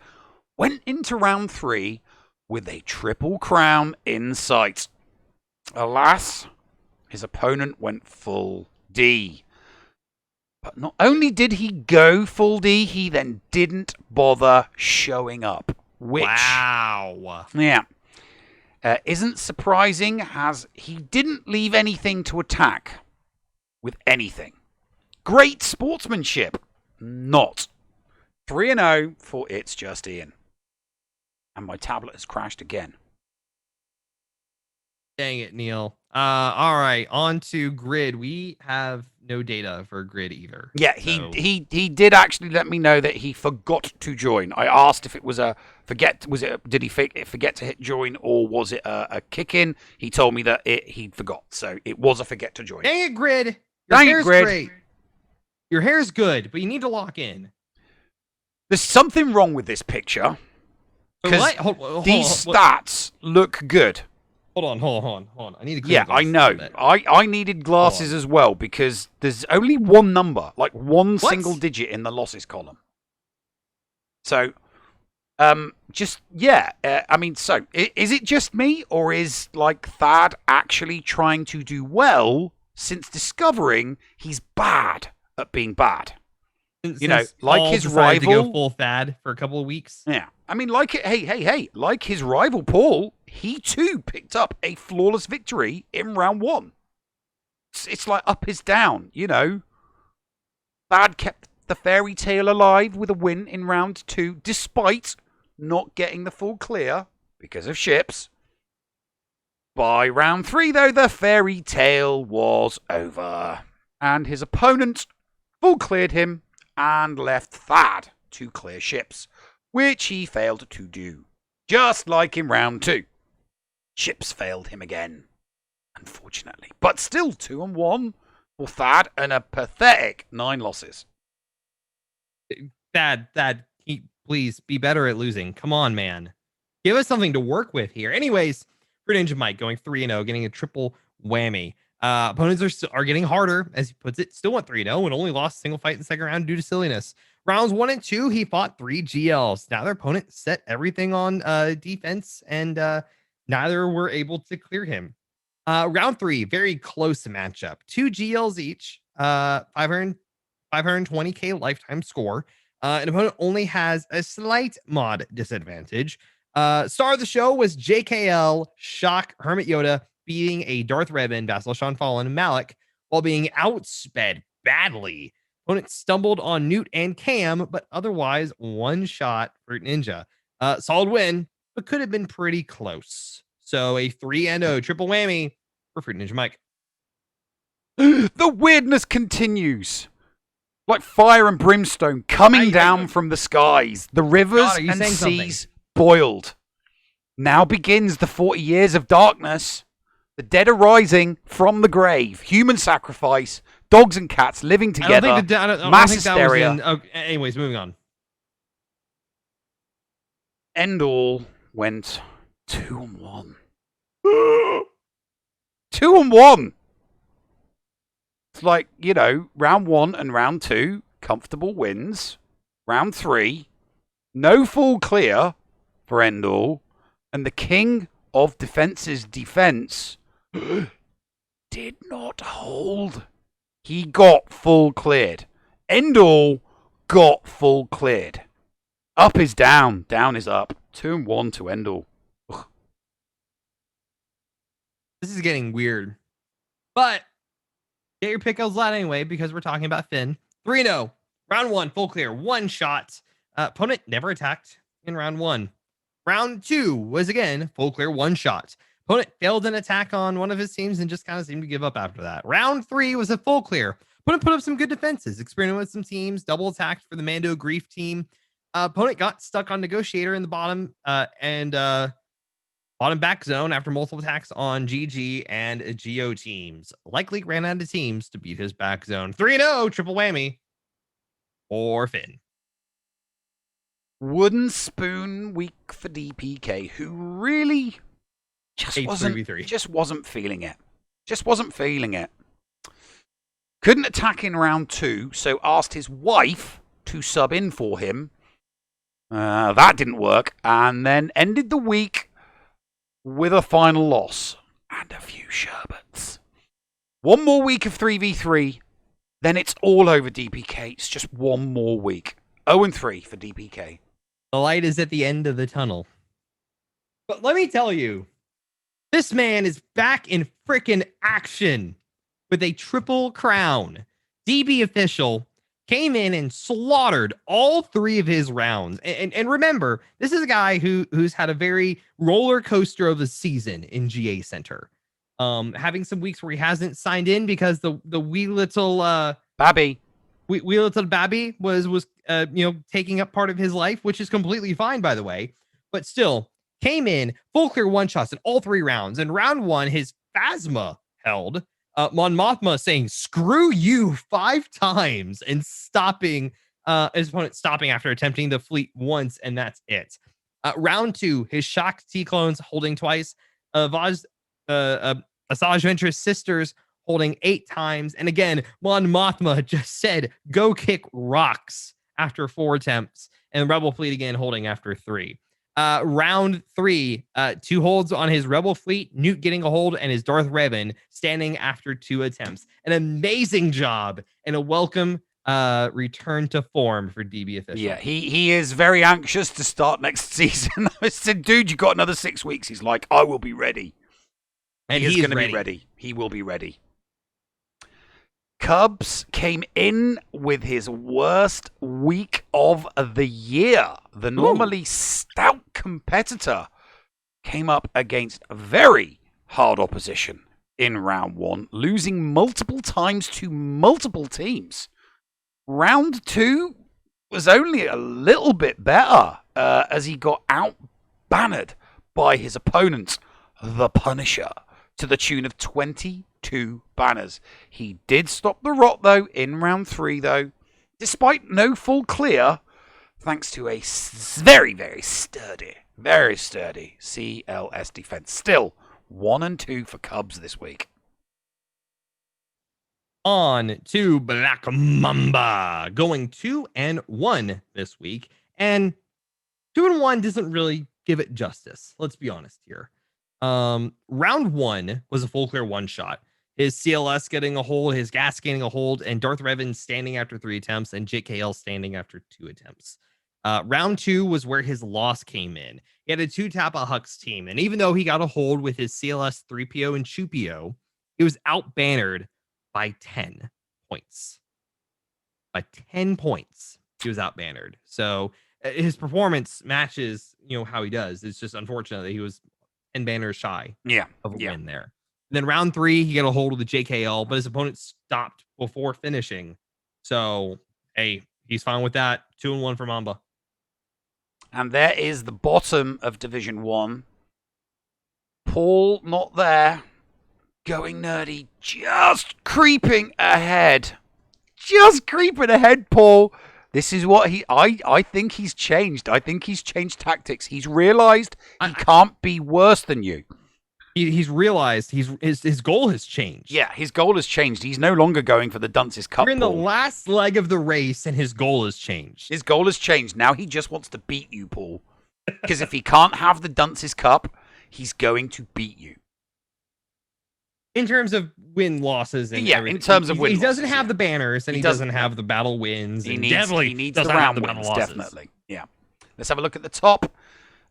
went into round 3 with a triple crown in sight. Alas, his opponent went full D. But not only did he go full D, he then didn't bother showing up. Which, wow. Yeah. Isn't surprising, as he didn't leave anything to attack with anything. Great sportsmanship. Not. 3-0 for It's Just Ian. And my tablet has crashed again. Dang it, Neil. All right, on to Grid. We have no data for Grid either. Yeah, he did actually let me know that he forgot to join. I asked if it was a forget. Did he forget to hit join, or was it a kick in? He told me that he forgot, so it was a forget to join. Dang it, Grid. Dang it, Grid. Great. Your hair's good, but you need to lock in. There's something wrong with this picture because these stats look good. Hold on. I need to. Yeah, I know. I needed glasses as well because there's only one number, like one single digit in the losses column. So, I mean, so is it just me, or is like Thad actually trying to do well since discovering he's bad at being bad? Like his rival, to go full Thad for a couple of weeks. Yeah, I mean, like his rival Paul, he too picked up a flawless victory in round 1. It's like up is down, Thad kept the fairy tale alive with a win in round 2, despite not getting the full clear because of ships. By round 3, though, the fairy tale was over, and his opponent full cleared him and left Thad to clear ships, which he failed to do. Just like in round 2. Ships failed him again, unfortunately. But still 2-1 for Thad and a pathetic 9 losses. Thad, please be better at losing. Come on, man. Give us something to work with here. Anyways, Great Ninja Mike going 3-0, getting a triple whammy. Opponents are getting harder, as he puts it. Still went 3-0 and only lost a single fight in the second round due to silliness. Rounds 1 and 2, he fought 3 GLs. Now their opponent set everything on defense, and neither were able to clear him. Round 3, very close matchup. 2 GLs each, 520k lifetime score. An opponent only has a slight mod disadvantage. Star of the show was JKL, Shock, Hermit Yoda, beating a Darth Revan, Vassal Sean Fallen, Malik, while being outsped badly. Opponent stumbled on Newt and Cam, but otherwise one shot for Ninja. Solid win, but could have been pretty close. So a 3-0 triple whammy for Fruit Ninja Mike. The weirdness continues. Like fire and brimstone coming down from the skies. The rivers God, and seas boiled. Now begins the 40 years of darkness. The dead are rising from the grave. Human sacrifice. Dogs and cats living together. I don't mass think hysteria. that was in, anyways, moving on. Endall went 2-1. 2-1. It's like, round 1 and round 2, comfortable wins. Round 3, no full clear for Endall. And the king of defense's defense did not hold. He got full cleared. Endall got full cleared. Up is down. Down is up. 2-1 to Endall. Ugh. This is getting weird. But get your pickles out anyway, because we're talking about Finn. 3-0. Round 1, full clear. One shot. Opponent never attacked in round 1. Round 2 was, again, full clear, one shot. Opponent failed an attack on one of his teams and just kind of seemed to give up after that. Round 3 was a full clear. Opponent put up some good defenses, experimented with some teams, double attacked for the Mando Grief team. Opponent got stuck on Negotiator in the bottom and bottom back zone after multiple attacks on GG and GO teams. Likely ran out of teams to beat his back zone. 3-0, triple whammy for Finn. Wooden spoon week for DPK, who really just wasn't feeling it. Just wasn't feeling it. Couldn't attack in round 2, so asked his wife to sub in for him. That didn't work, and then ended the week with a final loss and a few sherbets. One more week of 3v3, then it's all over DPK. It's just one more week. 0-3 for DPK. The light is at the end of the tunnel. But let me tell you, this man is back in frickin' action with a triple crown. DB official came in and slaughtered all 3 of his rounds. And remember, this is a guy who's had a very roller coaster of a season in GACenter. Having some weeks where he hasn't signed in because the wee little Babby. Wee little Babby was taking up part of his life, which is completely fine, by the way. But still, came in full clear one shots in all 3 rounds. And round 1, his Phasma held. Mon Mothma saying "screw you" 5 times and stopping his opponent stopping after attempting the fleet once, and that's it. Round 2, his Shock T clones holding twice. Asajj Ventress sisters holding 8 times. And again, Mon Mothma just said, "Go kick rocks" after 4 attempts. And Rebel Fleet again holding after 3. Round 3, 2 holds on his Rebel Fleet, Newt getting a hold, and his Darth Revan standing after 2 attempts. An amazing job and a welcome return to form for DB official. Yeah, he is very anxious to start next season. I said, dude, you got another 6 weeks. He's like, I will be ready. And he's going to be ready. He will be ready. Cubs came in with his worst week of the year. The normally stout competitor came up against very hard opposition in round 1, losing multiple times to multiple teams. Round 2 was only a little bit better as he got out-bannered by his opponent, the Punisher, to the tune of 22 banners. He did stop the rot, though, in round 3, though, despite no full clear, thanks to a very, very sturdy CLS defense. Still, 1 and 2 for Cubs this week. On to Black Mamba, going 2-1 this week. And 2-1 doesn't really give it justice. Let's be honest here. Round 1 was a full clear one shot. His CLS getting a hold, his gas getting a hold, and Darth Revan standing after 3 attempts, and JKL standing after 2 attempts. Round 2 was where his loss came in. He had a 2-tap a Hux team, and even though he got a hold with his CLS 3PO and 2PO, he was out-bannered by 10 points. By 10 points, he was out-bannered. So his performance matches, how he does. It's just unfortunate that he was 10 banners shy of a win there. And then round 3, he got a hold of the JKL, but his opponent stopped before finishing. So, hey, he's fine with that. 2-1 for Mamba. And there is the bottom of Division 1. Paul not there. Going nerdy. Just creeping ahead. Just creeping ahead, Paul. This is what I think he's changed. I think he's changed tactics. He's realized he can't be worse than you. He's realized his goal has changed. Yeah, his goal has changed. He's no longer going for the Dunce's Cup. We're in the last leg of the race, and his goal has changed. His goal has changed. Now he just wants to beat you, Paul. Because if he can't have the Dunce's Cup, he's going to beat you. In terms of win-losses and everything. In terms of win-losses. He doesn't have the banners, and he doesn't have the battle wins. He needs the round wins, definitely. Yeah. Let's have a look at the top.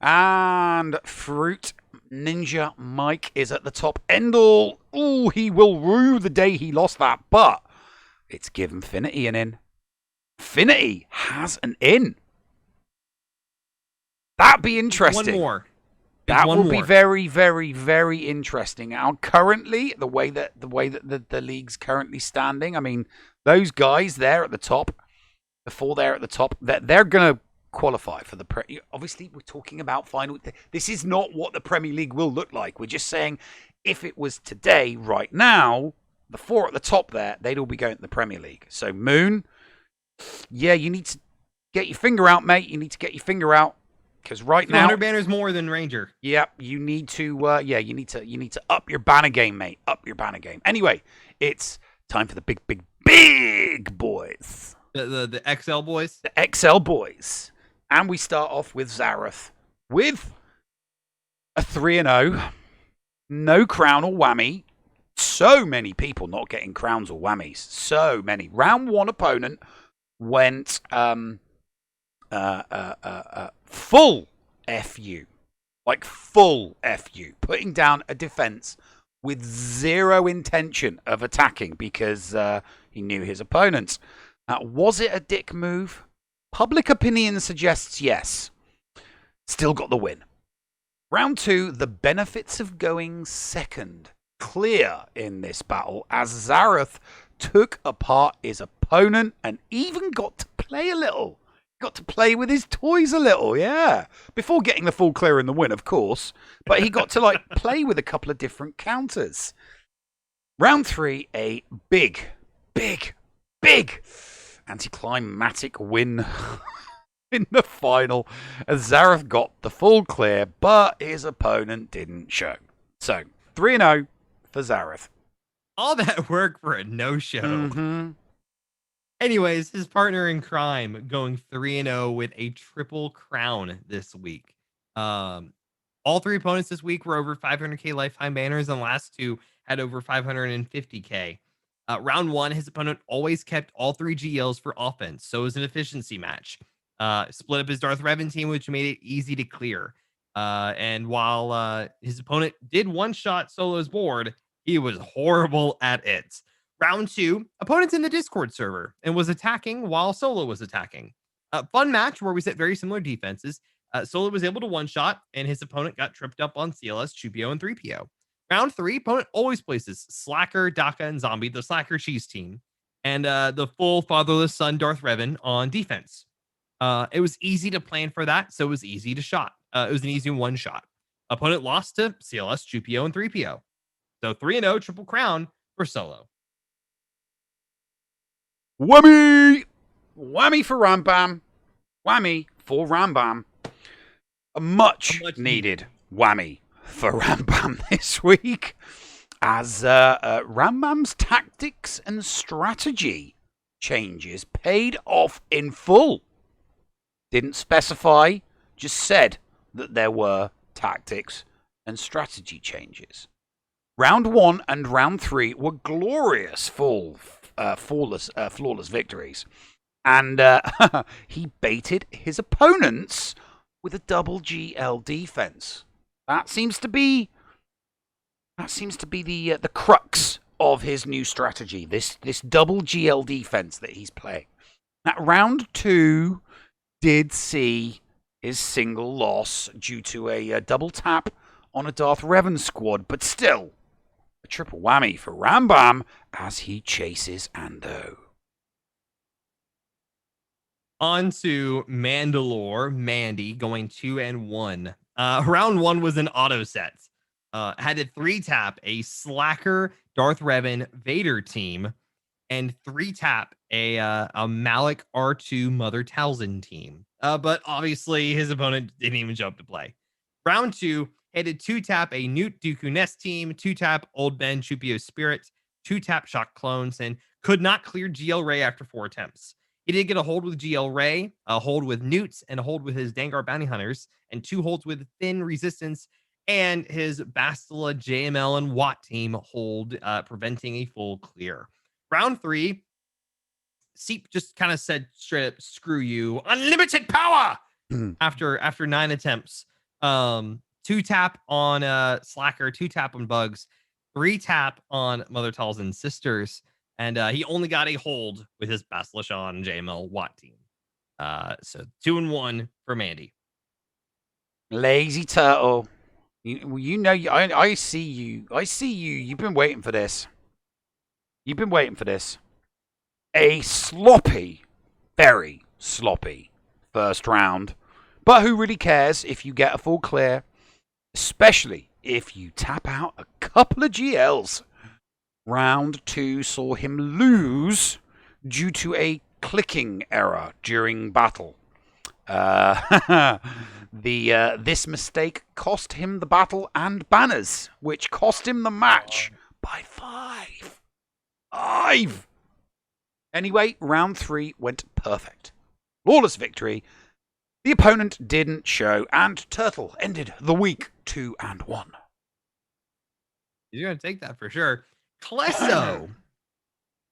And Fruit Ninja Mike is at the top. Endel, ooh, he will rue the day he lost that, but it's given Finity an in. Finity has an in. That'd be interesting. One more. That will be very, very, very interesting. Now, currently, the way that the league's currently standing, I mean, those guys there at the top, before they're at the top, they're going to qualify for the obviously we're talking about final. This is not what the Premier League will look like. We're just saying if it was today, right now, the 4 at the top there, they'd all be going to the Premier League. So Moon, yeah, you need to get your finger out, mate. You need to get your finger out because right now 200 banners more than Ranger. Yep, you need to you need to up your banner game, mate. Up your banner game. Anyway, it's time for the big boys. The XL boys? The XL boys. And we start off with Zareth with a 3-0. No crown or whammy. So many people not getting crowns or whammies. So many. Round 1 opponent went full FU. Like full FU. Putting down a defense with zero intention of attacking because he knew his opponents. Was it a dick move? Public opinion suggests yes. Still got the win. Round 2, the benefits of going second. Clear in this battle as Zareth took apart his opponent and even got to play a little. Got to play with his toys a little, yeah. Before getting the full clear in the win, of course. But he got to play with a couple of different counters. Round 3, a big anticlimactic win in the final as Zareth got the full clear, but his opponent didn't show. So, 3-0 for Zareth. All that work for a no-show. Mm-hmm. Anyways, his partner in crime going 3-0 with a triple crown this week. All 3 opponents this week were over 500k lifetime banners, and the last 2 had over 550k. Round 1, his opponent always kept all 3 GLs for offense, so it was an efficiency match. Split up his Darth Revan team, which made it easy to clear. And while his opponent did one-shot Solo's board, he was horrible at it. Round 2, opponent's in the Discord server and was attacking while Solo was attacking. Fun match where we set very similar defenses. Solo was able to one-shot, and his opponent got tripped up on CLS, 2PO, and 3PO. Round 3, opponent always places Slacker, Daka, and Zombie, the Slacker Cheese team, and the full fatherless son Darth Revan on defense. It was easy to plan for that, so it was easy to shot. It was an easy one-shot. Opponent lost to CLS, 2PO, and 3PO. So 3-0, triple crown for Solo. Whammy! Whammy for Rambam. Whammy for Rambam. A much needed whammy for Rambam this week. as Rambam's tactics and strategy changes paid off in full. Didn't specify, just said that there were tactics and strategy changes. Round 1 and round 3 were glorious, flawless victories. And he baited his opponents with a double GL defense. That seems to be the crux of his new strategy. This double GL defense that he's playing. Now, round 2 did see his single loss due to a double tap on a Darth Revan squad, but still a triple whammy for Rambam as he chases Ando. On to Mandalore, Mandy going 2-1. Round 1 was an auto set. Had to 3-tap a Slacker, Darth Revan, Vader team, and 3-tap a Malik R2 Mother Talzin team. But obviously his opponent didn't even show up to play. Round 2 had to 2-tap a Newt Dooku Nest team, 2-tap Old Ben Chupio Spirit, 2-tap Shock Clones, and could not clear GL Ray after 4 attempts. He did get a hold with GL Ray, a hold with Newts, and a hold with his Dangar Bounty Hunters, and 2 holds with Thin Resistance, and his Bastila, JML, and Watt team hold, preventing a full clear. Round 3, Seep just kind of said straight up, screw you, unlimited power! after 9 attempts. 2-tap on Slacker, 2-tap on Bugs, 3-tap on Mother Talzin's Sisters, and he only got a hold with his Bastila, Sean, JML, Watt team. So 2-1 for Mandy. Lazy turtle. You know, I see you. I see you. You've been waiting for this. You've been waiting for this. A sloppy, very sloppy first round. But who really cares if you get a full clear? Especially if you tap out a couple of GLs. Round 2 saw him lose due to a clicking error during battle. This mistake cost him the battle and banners, which cost him the match by 5. Anyway, round 3 went perfect. Flawless victory. The opponent didn't show, and Turtle ended the week 2-1. You're going to take that for sure. Klesso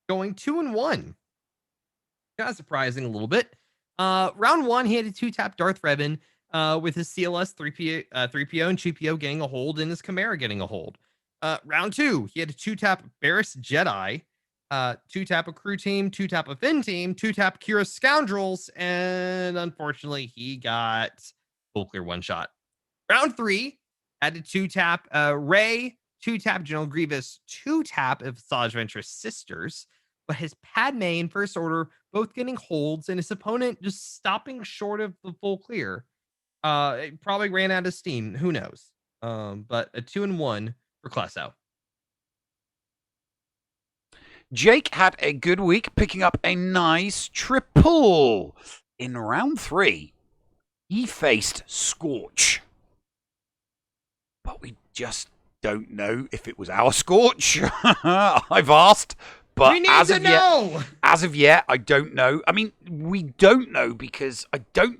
going 2-1. Kind of surprising a little bit. Round 1, he had a 2-tap Darth Revan with his CLS 3PO and 2PO getting a hold and his Chimera getting a hold. Round 2, he had a 2-tap Barris Jedi, 2-tap a crew team, 2-tap a Finn team, 2-tap Kira Scoundrels, and unfortunately he got full clear one-shot. Round 3, had a 2-tap Rey, 2-tap General Grievous, 2-tap of Visage Ventress Sisters, but his Padme and First Order both getting holds and his opponent just stopping short of the full clear. It probably ran out of steam. Who knows? But a 2-1 for Klesso. Jake had a good week, picking up a nice triple. In round 3, he faced Scorch. But we just don't know if it was our Scorch. I've asked, but we need to know. As of yet, I don't know. I mean, we don't know because I don't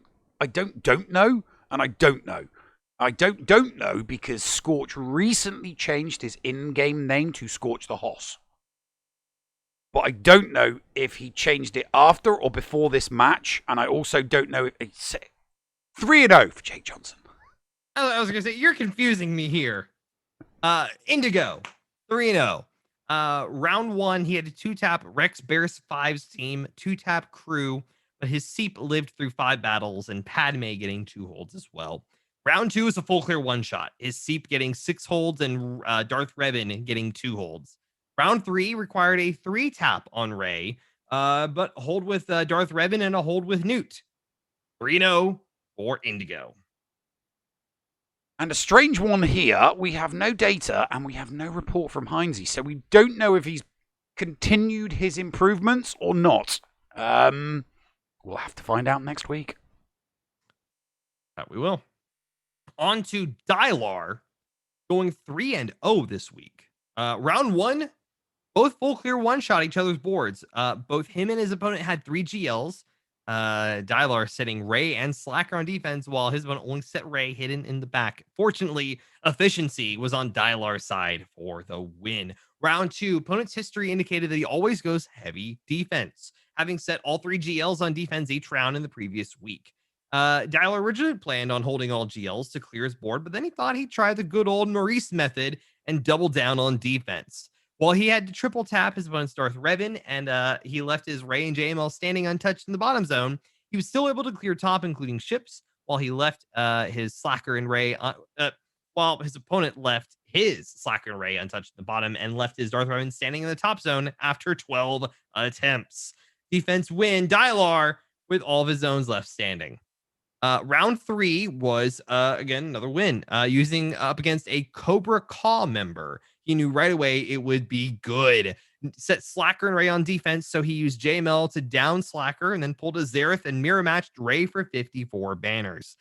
know, and I don't know. I don't know because Scorch recently changed his in-game name to Scorch the Hoss. But I don't know if he changed it after or before this match, and I also don't know if it's 3-0 for Jake Johnson. I was going to say, you're confusing me here. Indigo, 3-0. Round 1, he had a 2-tap Rex Barris 5's team, 2-tap crew, but his Seep lived through 5 battles, and Padme getting 2 holds as well. Round 2 is a full clear one-shot. His Seep getting 6 holds, and Darth Revan getting 2 holds. Round 3 required a 3-tap on Rey, but a hold with Darth Revan and a hold with Newt. 3-0 for Indigo. And a strange one here, we have no data and we have no report from Heinze, so we don't know if he's continued his improvements or not. We'll have to find out next week. That we will. On to Dylar, going 3-0 this week. Round one, both full clear one-shot each other's boards. Both him and his opponent had 3 GLs. Dylar setting Ray and Slacker on defense, while his opponent only set Ray hidden in the back. Fortunately, efficiency was on Dylar's side for the win. Round two, opponent's history indicated that he always goes heavy defense, having set all 3 GLs on defense each round in the previous week. Dylar originally planned on holding all GLs to clear his board, but then he thought he'd try the good old Maurice method and double down on defense. While he had to triple tap his opponent's Darth Revan, and he left his Ray and JML standing untouched in the bottom zone, he was still able to clear top, including ships, while he left his Slacker and Ray, while his opponent left his Slacker and Ray untouched in the bottom and left his Darth Revan standing in the top zone after 12 attempts. Defense win, Dylar, with all of his zones left standing. Round 3 was, again, another win, using up against a Cobra Caw member. He knew right away it would be good. Set Slacker and Ray on defense, so he used JML to down Slacker and then pulled a Zareth and mirror matched Ray for 54 banners.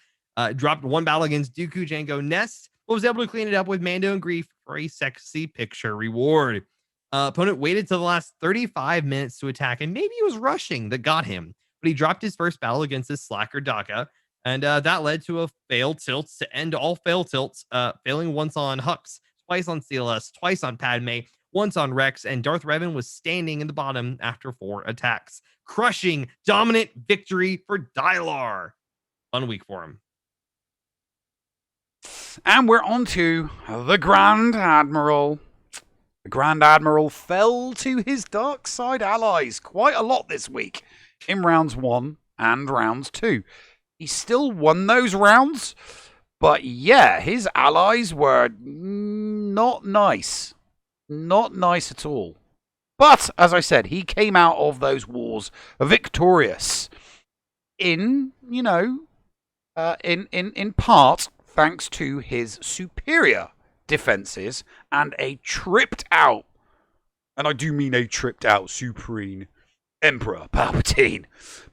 Dropped one battle against Dooku Jango Nest, but was able to clean it up with Mando and Grief for a sexy picture reward. Opponent waited till the last 35 minutes to attack, and maybe he was rushing that got him, but he dropped his first battle against his Slacker Daka, and that led to a failed tilt to end all fail tilts, failing once on Hux, twice on CLS, twice on Padme, once on Rex, and Darth Revan was standing in the bottom after 4 attacks. Crushing, dominant victory for Dylar. Fun week for him. And we're on to the Grand Admiral. The Grand Admiral fell to his dark side allies quite a lot this week in rounds 1 and rounds 2. He still won those rounds, but yeah, his allies were not nice. Not nice at all. But, as I said, he came out of those wars victorious. In part, thanks to his superior defenses and a tripped out, and I do mean a tripped out Supreme Emperor Palpatine.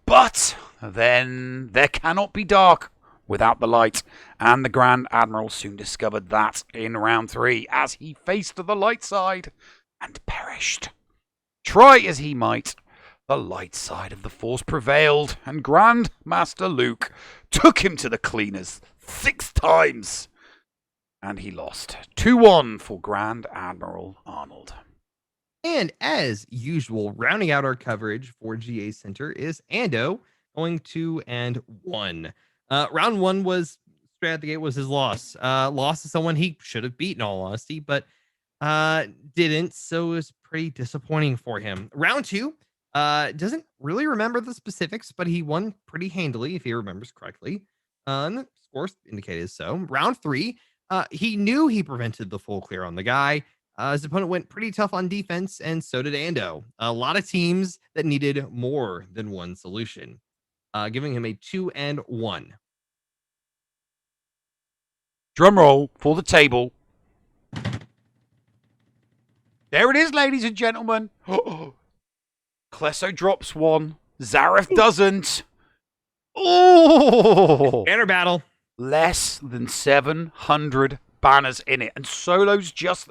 But then there cannot be dark without the light, and the Grand Admiral soon discovered that in round 3 as he faced the light side and perished. Try as he might, the light side of the Force prevailed, and Grand Master Luke took him to the cleaners 6 times, and he lost 2-1 for Grand Admiral Arnold. And as usual, rounding out our coverage for GACenter is Ando, going 2-1. Round 1 was straight out the gate was his loss. Loss to someone he should have beaten, in all honesty, but didn't, so it was pretty disappointing for him. Round 2, doesn't really remember the specifics, but he won pretty handily, if he remembers correctly. And the scores indicated so. Round 3, he knew he prevented the full clear on the guy. His opponent went pretty tough on defense, and so did Ando. A lot of teams that needed more than one solution, giving him a 2-1. Drum roll for the table. There it is, ladies and gentlemen. Klesso drops 1. Zareth doesn't. Oh! Banner battle. Less than 700 banners in it, and Solo's just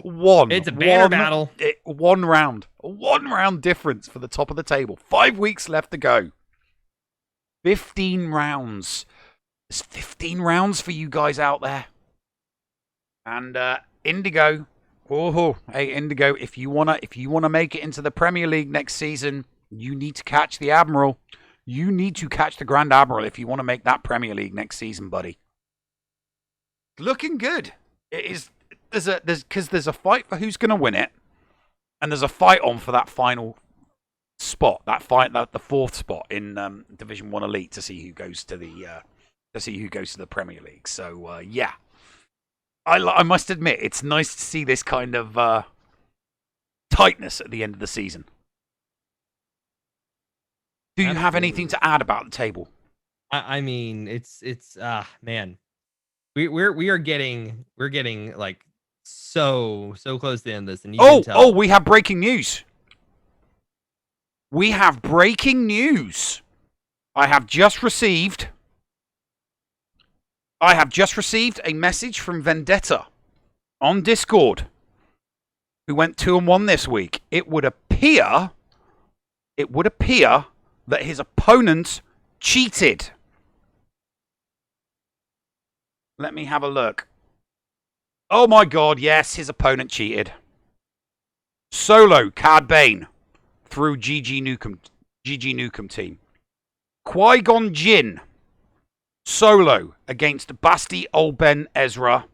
one. It's a banner battle. 1 round. A 1 round difference for the top of the table. 5 weeks left to go. 15 rounds. There's 15 rounds for you guys out there. And Indigo. Hey Indigo, if you wanna make it into the Premier League next season, you need to catch the Admiral. You need to catch the Grand Admiral if you want to make that Premier League next season, buddy. Looking good. It is. There's a fight for who's going to win it, and there's a fight on for that final spot. The 4th spot in Division 1 Elite to see who goes to the Premier League. So yeah, I must admit it's nice to see this kind of tightness at the end of the season. Do you have anything to add about the table? I mean, it's man. We are getting like so close to the end of this, and you can tell. We have breaking news. We have breaking news. I have just received a message from Vendetta on Discord who went 2-1 this week. It would appear that his opponent cheated. Let me have a look. Oh my god, yes, his opponent cheated. Solo, Card Bane, through GG Nukem team. Qui-Gon Jinn, solo against Basti Olben Ezra.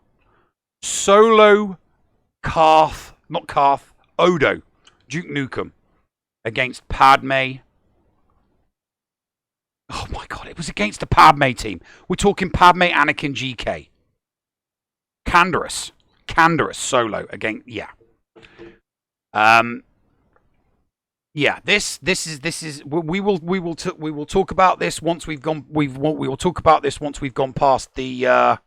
Solo, Odo, Duke Nukem, against Padme. Oh my god, it was against the Padme team. We're talking Padme, Anakin, GK. Canderous solo against, yeah. This is we will talk about this once we've gone. We will talk about this once we've gone past the.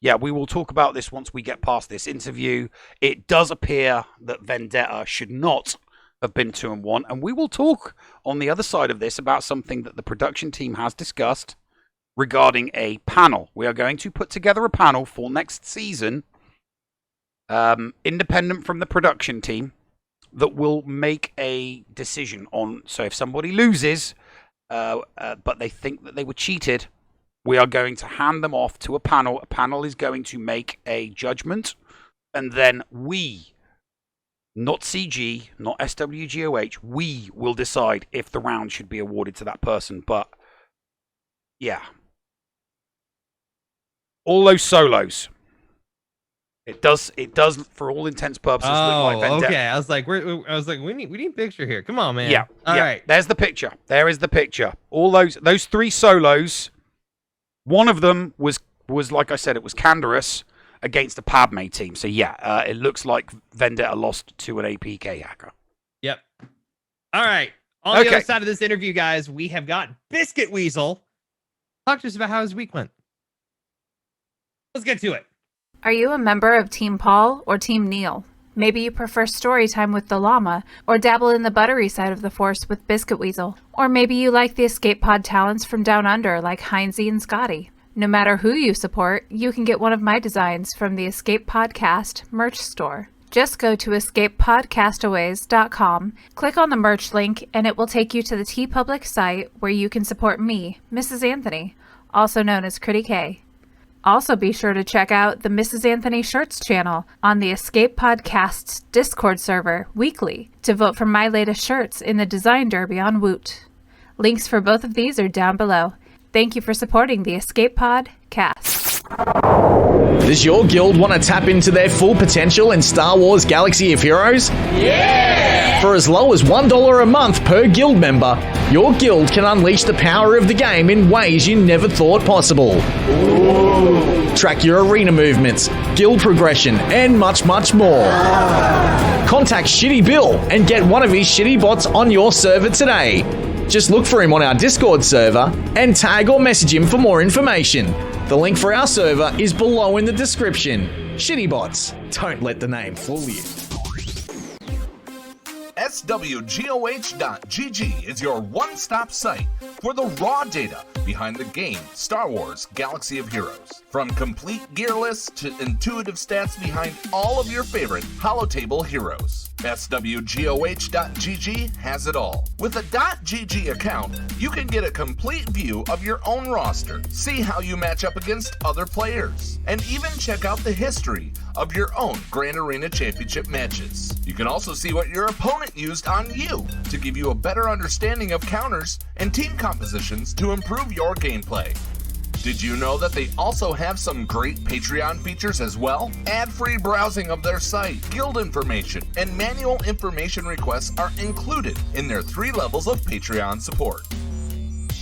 We will talk about this once we get past this interview. It does appear that Vendetta should not have been 2-1, and we will talk on the other side of this about something that the production team has discussed regarding a panel. We are going to put together a panel for next season, independent from the production team, that will make a decision on. So if somebody loses, but they think that they were cheated, we are going to hand them off to a panel. A panel is going to make a judgment, and then we, not CG, not SWGOH, we will decide if the round should be awarded to that person. But yeah, all those solos. It does for all intents and purposes look like Vendetta. Okay. I was like, we need a picture here. Come on, man. Yeah. All right. There's the picture. There is the picture. All those 3 solos. One of them was like I said, it was Canderous against the Padme team. So yeah, it looks like Vendetta lost to an APK hacker. Yep. All right. On the other side of this interview, guys, we have got Biscuit Weasel. Talk to us about how his week went. Let's get to it. Are you a member of Team Paul or Team Neil? Maybe you prefer story time with the llama, or dabble in the buttery side of the force with Biscuit Weasel. Or maybe you like the escape pod talents from down under like Heinzie and Scotty. No matter who you support, you can get one of my designs from the Escape Podcast merch store. Just go to escapepodcastaways.com, click on the merch link, and it will take you to the TeePublic site where you can support me, Mrs. Anthony, also known as Critty K. Also be sure to check out the Mrs. Anthony Shirts channel on the Escape Podcast's Discord server weekly to vote for my latest shirts in the Design Derby on Woot. Links for both of these are down below. Thank you for supporting the Escape Podcast. Does your guild want to tap into their full potential in Star Wars Galaxy of Heroes? Yeah! For as low as $1 a month per guild member, your guild can unleash the power of the game in ways you never thought possible. Ooh. Track your arena movements, guild progression, and much, much more. Contact Shitty Bill and get one of his shitty bots on your server today. Just look for him on our Discord server and tag or message him for more information. The link for our server is below in the description. Shitty bots, don't let the name fool you. SWGOH.GG is your one-stop site for the raw data behind the game Star Wars Galaxy of Heroes. From complete gear lists to intuitive stats behind all of your favorite holotable heroes. SWGOH.GG has it all. With a .GG account, you can get a complete view of your own roster, see how you match up against other players, and even check out the history of your own Grand Arena Championship matches. You can also see what your opponent used on you to give you a better understanding of counters and team compositions to improve your gameplay. Did you know that they also have some great Patreon features as well? Ad-free browsing of their site, guild information, and manual information requests are included in their 3 levels of Patreon support.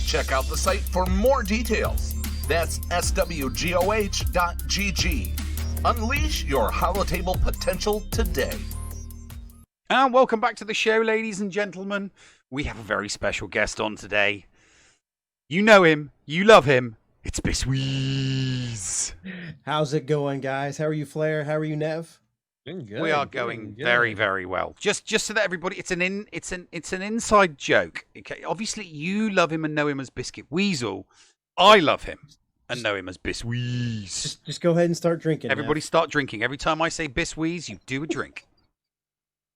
Check out the site for more details. That's SWGOH.GG. Unleash your holotable potential today. And welcome back to the show, ladies and gentlemen. We have a very special guest on today. You know him, you love him. It's Bisweez. How's it going, guys? How are you, Flair? How are you, Nev? Good, we are going very, very well. Just so that everybody, it's an inside joke. Okay, obviously you love him and know him as Biscuit Weasel. I love him and know him as Bisweez. Just go ahead and start drinking. Everybody start drinking. Every time I say Bisweez, you do a drink.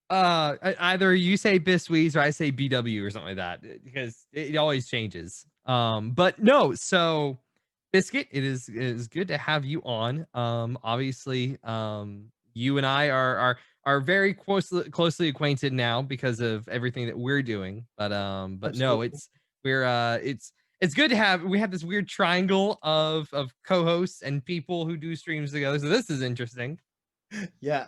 Either you say Biswees or I say BW or something like that because it always changes. But no, so Biscuit, it is good to have you on. Obviously, you and I are very closely acquainted now because of everything that we're doing. But no, Absolutely. it's good to have. We have this weird triangle of co-hosts and people who do streams together. So this is interesting. Yeah,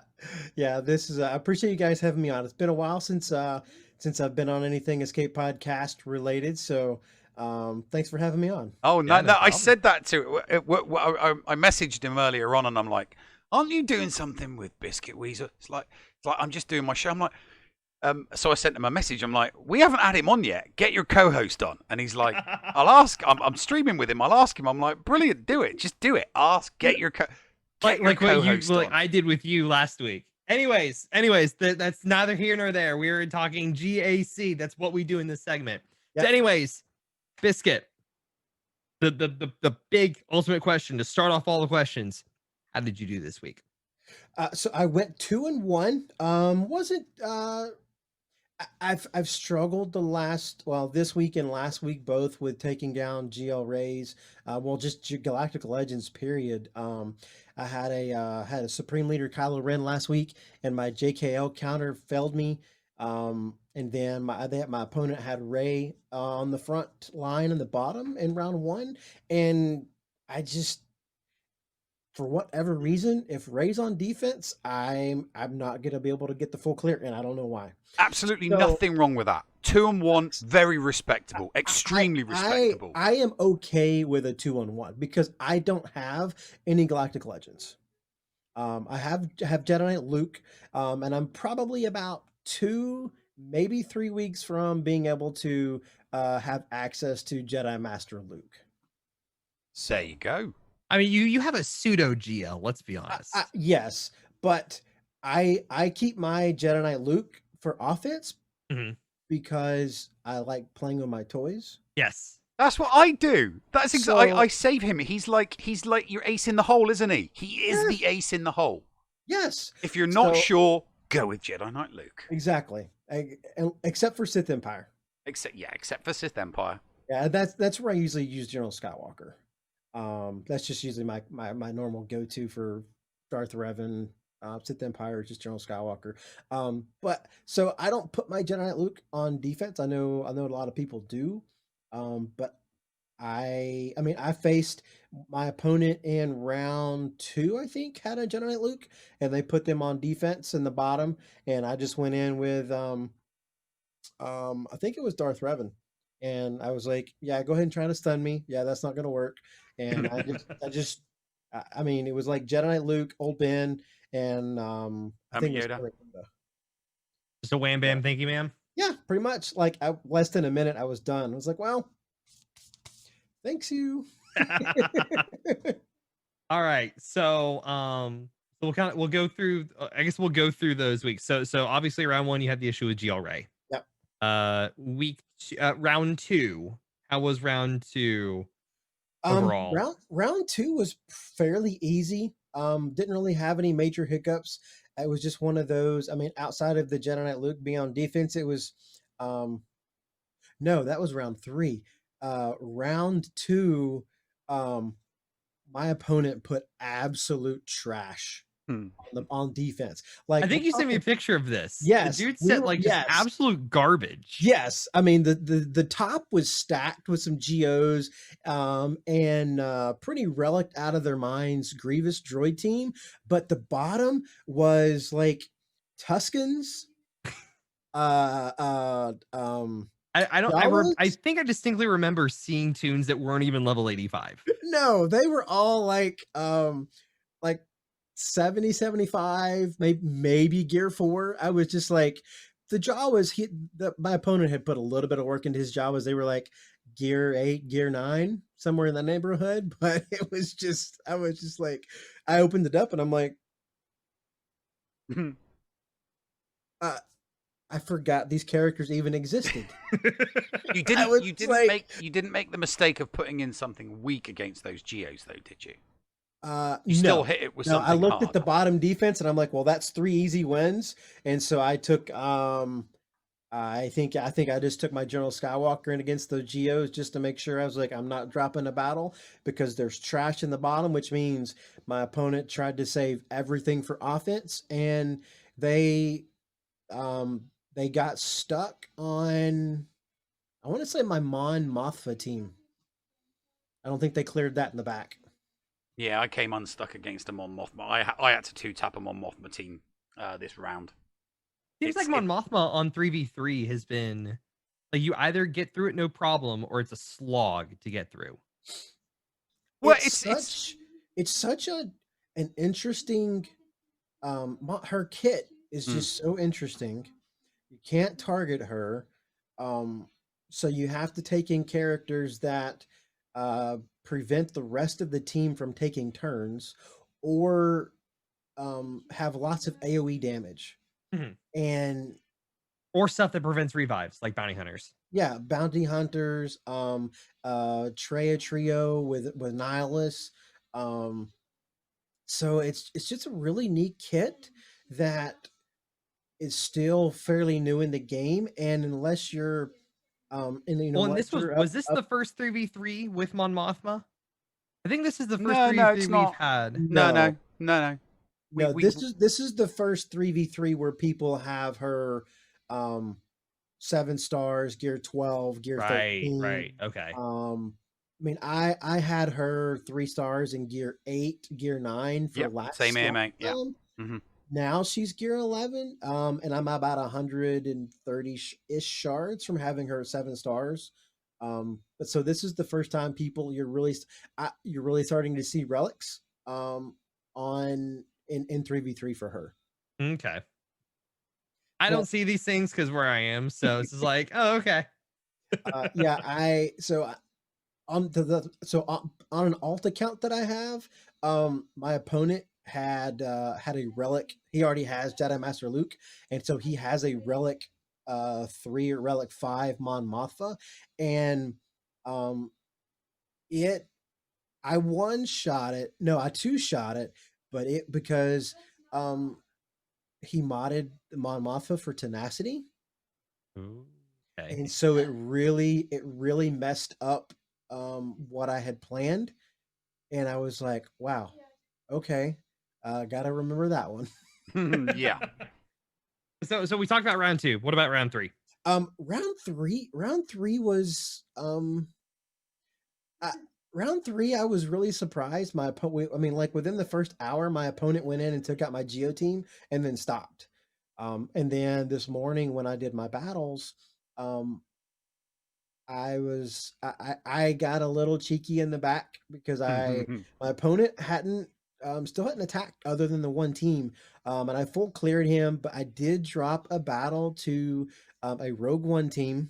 yeah. This is. I appreciate you guys having me on. It's been a while since I've been on anything Escape Podcast related. So thanks for having me on. Oh no, Yeah, no no! I problem. said that to. I messaged him earlier on, and I'm like, "Aren't you doing something with Biscuit Weezer?" It's like I'm just doing my show. I'm like, so I sent him a message. I'm like, "We haven't had him on yet. Get your co-host on." And he's like, "I'll ask." I'm streaming with him. I'll ask him. I'm like, "Brilliant, do it. Just do it. Ask. Get your like what co-host you on." I did with you last week. Anyways, that's neither here nor there. We're talking GAC. That's what we do in this segment. So Yep. anyways, Biscuit, the big ultimate question to start off all the questions. How did you do this week? So I went 2-1. Wasn't I've struggled this week and last week both with taking down GL Rays. Just Galactic Legends. Period. I had a Supreme Leader Kylo Ren last week, and my JKL counter failed me. And then my opponent had Ray on the front line and the bottom in round 1, and I just, for whatever reason, if Ray's on defense, I'm not gonna be able to get the full clear, and I don't know why. Absolutely So- nothing wrong with that. 2-1, very respectable, extremely respectable. I am okay with a 2-on-1 because I don't have any Galactic Legends. I have Jedi Knight Luke, and I'm probably about 2, maybe 3 weeks from being able to have access to Jedi Master Luke. There you go. I mean, you have a pseudo GL. Let's be honest. Yes, but I keep my Jedi Knight Luke for offense Mhm. because I like playing with my toys. Yes. That's what I do. That's exactly. So- I save him. He's like your ace in the hole, isn't he? He is Yes. the ace in the hole. Yes, If you're not So- sure, go with Jedi Knight Luke. exactly. Except for Sith Empire. Except for Sith Empire. Yeah, that's where I usually use General Skywalker. That's just usually my normal go-to for Darth Revan. Sith Empire is just General Skywalker. But so I don't put my Jedi Knight Luke on defense. I know a lot of people do. But I mean I faced my opponent in round 2, I think, had a Jedi Knight Luke, and they put them on defense in the bottom, and I just went in with I think it was Darth Revan. And I was like, yeah, go ahead and try to stun me. Yeah, that's not gonna work. And I mean, it was like Jedi Knight Luke, Old Ben, and I think it was Yoda. Yoda. Just a wham bam, thank you, ma'am. Yeah, pretty much. Like less than a minute, I was done. I was like, well, thanks you. All right. So we'll go through I guess we'll go through those weeks. So obviously round 1 you had the issue with GL Ray. Yep. Round 2. How was round 2 overall? Round 2 was fairly easy. Didn't really have any major hiccups. It was just one of those. I mean, outside of the Jedi Knight Luke being on defense, it was no, that was round 3. Round 2, my opponent put absolute trash on defense. Like, I think you sent me a picture of this. Yes, The dude we said were- like yes. just absolute garbage. Yes, I mean the top was stacked with some GOs, and pretty relic out of their minds Grievous droid team, but the bottom was like Tuskens. I don't ever. I Dollars? think I distinctly remember seeing tunes that weren't even level 85. No, they were all like 70, 75, maybe gear 4. I was just like, the Jawas, my opponent had put a little bit of work into his Jawas. They were like gear 8, gear 9, somewhere in that neighborhood. But I was just like, I opened it up and I'm like, I forgot these characters even existed. You was didn't like- make the mistake of putting in something weak against those Geos, though, did you? You still No. hit it with No, something I looked hard. at the bottom defense and I'm like, well, that's 3 easy wins. And so I took I think I just took my General Skywalker in against the Geos just to make sure. I was like, I'm not dropping a battle because there's trash in the bottom, which means my opponent tried to save everything for offense, and they got stuck on, I want to say, my Mon Mothma team. I don't think they cleared that in the back. Yeah, I came unstuck against a Mon Mothma. I had to 2-tap a Mon Mothma team this round. Seems like Mon Mothma on 3v3 has been like you either get through it no problem or it's a slog to get through. Well, it's such an interesting her kit is just so interesting. You can't target her. So you have to take in characters that prevent the rest of the team from taking turns, or have lots of AoE damage. And or stuff that prevents revives, like bounty hunters. Yeah, bounty hunters, Treya trio with Nihilus. So it's just a really neat kit that is still fairly new in the game, and unless you're and you know, well, and this was this the first 3v3 with Mon Mothma? I think this is the first 3v3 we've had. No. This is the first 3v3 where people have her 7 stars, gear 12, gear 13. Right. Okay. I mean, I had her 3 stars in gear 8, gear 9 for last same AMA. Yeah. Now she's gear 11, and I'm about 130-ish shards from having her 7 stars. But so this is the first time you're really starting to see relics in 3v3 for her. Okay. I don't see these things because where I am, so this is like, oh, okay. On an alt account that I have, my opponent had a relic. He already has Jedi Master Luke, and so he has a relic 3 or relic 5 Mon Mothma, and I 1-shot it. No, I 2-shot it, but because he modded the Mon Mothma for tenacity. Okay. And so it really messed up what I had planned, and I was like, wow, okay, gotta remember that one. Yeah. So we talked about round 2. What about round 3? Round three was round 3. I was really surprised. My opponent, I mean, like within the first hour, my opponent went in and took out my Geo team and then stopped. And then this morning when I did my battles, I got a little cheeky in the back because my opponent still hadn't attacked other than the one team, and I full cleared him, but I did drop a battle to a Rogue One team.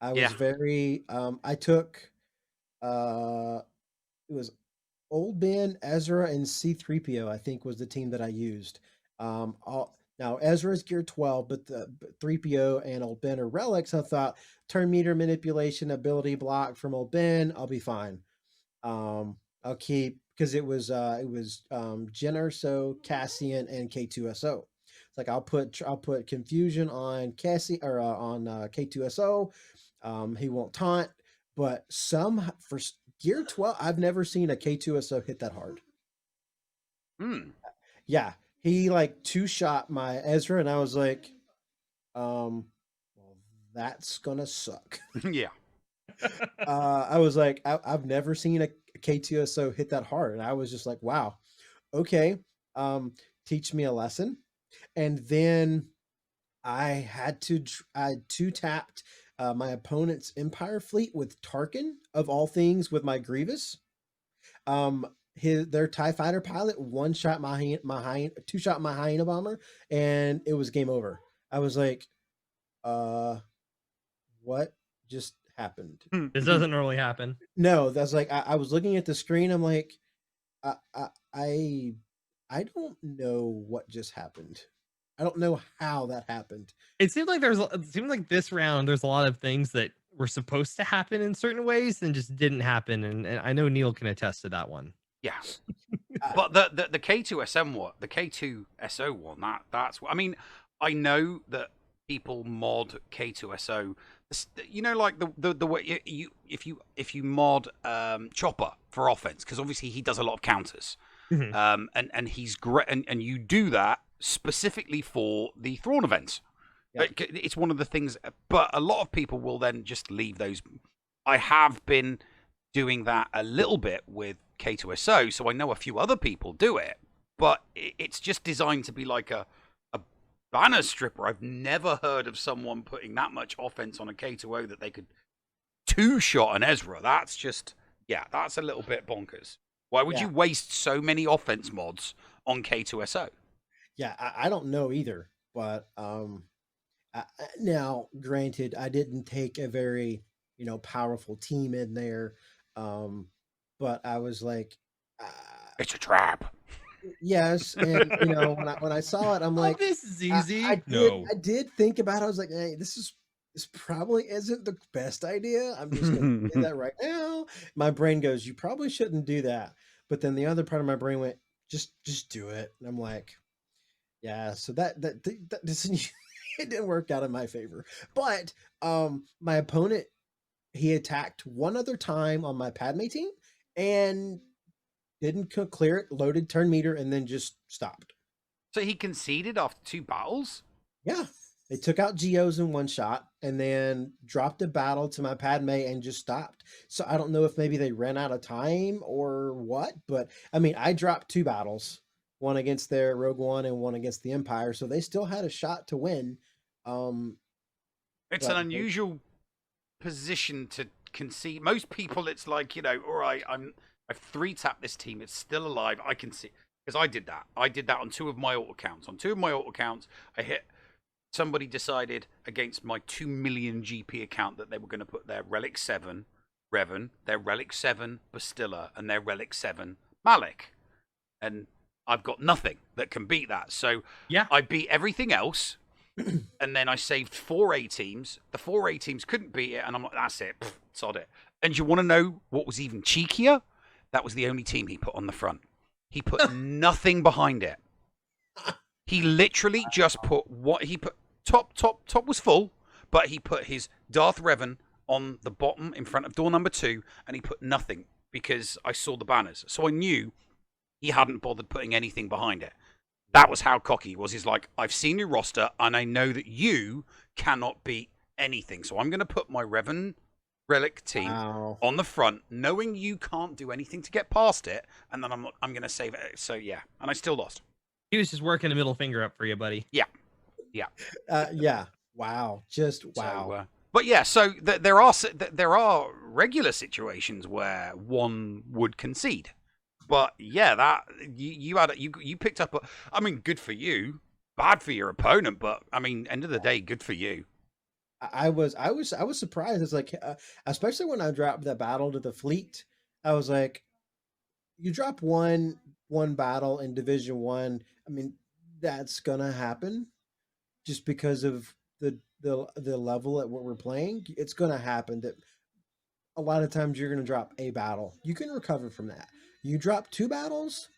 I was very I took it was Old Ben, Ezra, and C-3PO, I think was the team that I used. Now Ezra's gear 12, but the 3PO and Old Ben are relics. I thought turn meter manipulation ability block from Old Ben, I'll be fine. I'll keep, because it was Jyn Erso, Cassian, and K2SO. It's like I'll put confusion on Cassie or on K2SO. He won't taunt, but for gear 12, I've never seen a K2SO hit that hard. Yeah, he like 2-shot my Ezra, and I was like, well, that's gonna suck. Yeah. I was like, I've never seen a K2SO hit that hard, and I was just like, wow, okay, teach me a lesson. And then I 2-tapped my opponent's Empire fleet with Tarkin, of all things, with my Grievous. Their TIE fighter pilot 1-shot my 2-shot my Hyena bomber, and it was game over. I was like, what just happened? This doesn't normally happen. No, that's like I was looking at the screen. I'm like, I don't know what just happened. I don't know how that happened. It seemed like this round there's a lot of things that were supposed to happen in certain ways and just didn't happen. And I know Neil can attest to that one. Yeah. But the K2SM one, the K2SO one, that's what I mean. I know that people mod K2SO. You know, like the way if you mod Chopper for offense, because obviously he does a lot of counters, and he's great, and you do that specifically for the Thrawn events. Yeah. It's one of the things, but a lot of people will then just leave those. I have been doing that a little bit with K2SO, so I know a few other people do it, but it's just designed to be like a banner stripper. I've never heard of someone putting that much offense on a K2O that they could two-shot an Ezra. That's just, that's a little bit bonkers. Why would you waste so many offense mods on K2SO? Yeah, I don't know either, but now, granted, I didn't take a very, powerful team in there, but I was like, it's a trap. Yes, and when I saw it, I'm like, this is easy. I did think about it. I was like, hey, this probably isn't the best idea. I'm just gonna do that right now. My brain goes, you probably shouldn't do that. But then the other part of my brain went, just do it. And I'm like, yeah. So that doesn't it didn't work out in my favor. But my opponent, he attacked one other time on my Padme team and didn't clear it, loaded turn meter, and then just stopped. So he conceded after 2 battles? Yeah. They took out Geos in one shot and then dropped a battle to my Padme and just stopped. So I don't know if maybe they ran out of time or what, but I mean, I dropped 2 battles, one against their Rogue One and one against the Empire. So they still had a shot to win. It's an unusual position to concede. Most people, it's like, all right, I've 3-tapped this team. It's still alive. I can see, because I did that. I did that on 2 of my auto counts. On 2 of my auto counts, somebody decided against my 2 million GP account that they were going to put their Relic 7 Revan, their Relic 7 Bastilla, and their Relic 7 Malik. And I've got nothing that can beat that. So I beat everything else. And then I saved 4 A teams. The 4 A teams couldn't beat it. And I'm like, that's it. Sod it. And you want to know what was even cheekier? That was the only team he put on the front. He put nothing behind it. He literally just put what he put. Top was full, but he put his Darth Revan on the bottom in front of door number 2, and he put nothing because I saw the banners. So I knew he hadn't bothered putting anything behind it. That was how cocky he was. He's like, I've seen your roster, and I know that you cannot beat anything. So I'm going to put my Revan Relic team on the front, knowing you can't do anything to get past it, and then I'm going to save it. So yeah, and I still lost. He was just working a middle finger up for you, buddy. Yeah. Wow. Just wow. So, but yeah, so there are regular situations where one would concede, but yeah, that you picked up. I mean, good for you, bad for your opponent, but I mean, end of the day, good for you. I was surprised. It's like, especially when I dropped that battle to the fleet, I was like, you drop one battle in Division 1. I mean, that's gonna happen just because of the level at what we're playing. It's gonna happen that a lot of times you're gonna drop a battle. You can recover from that. You drop 2 battles,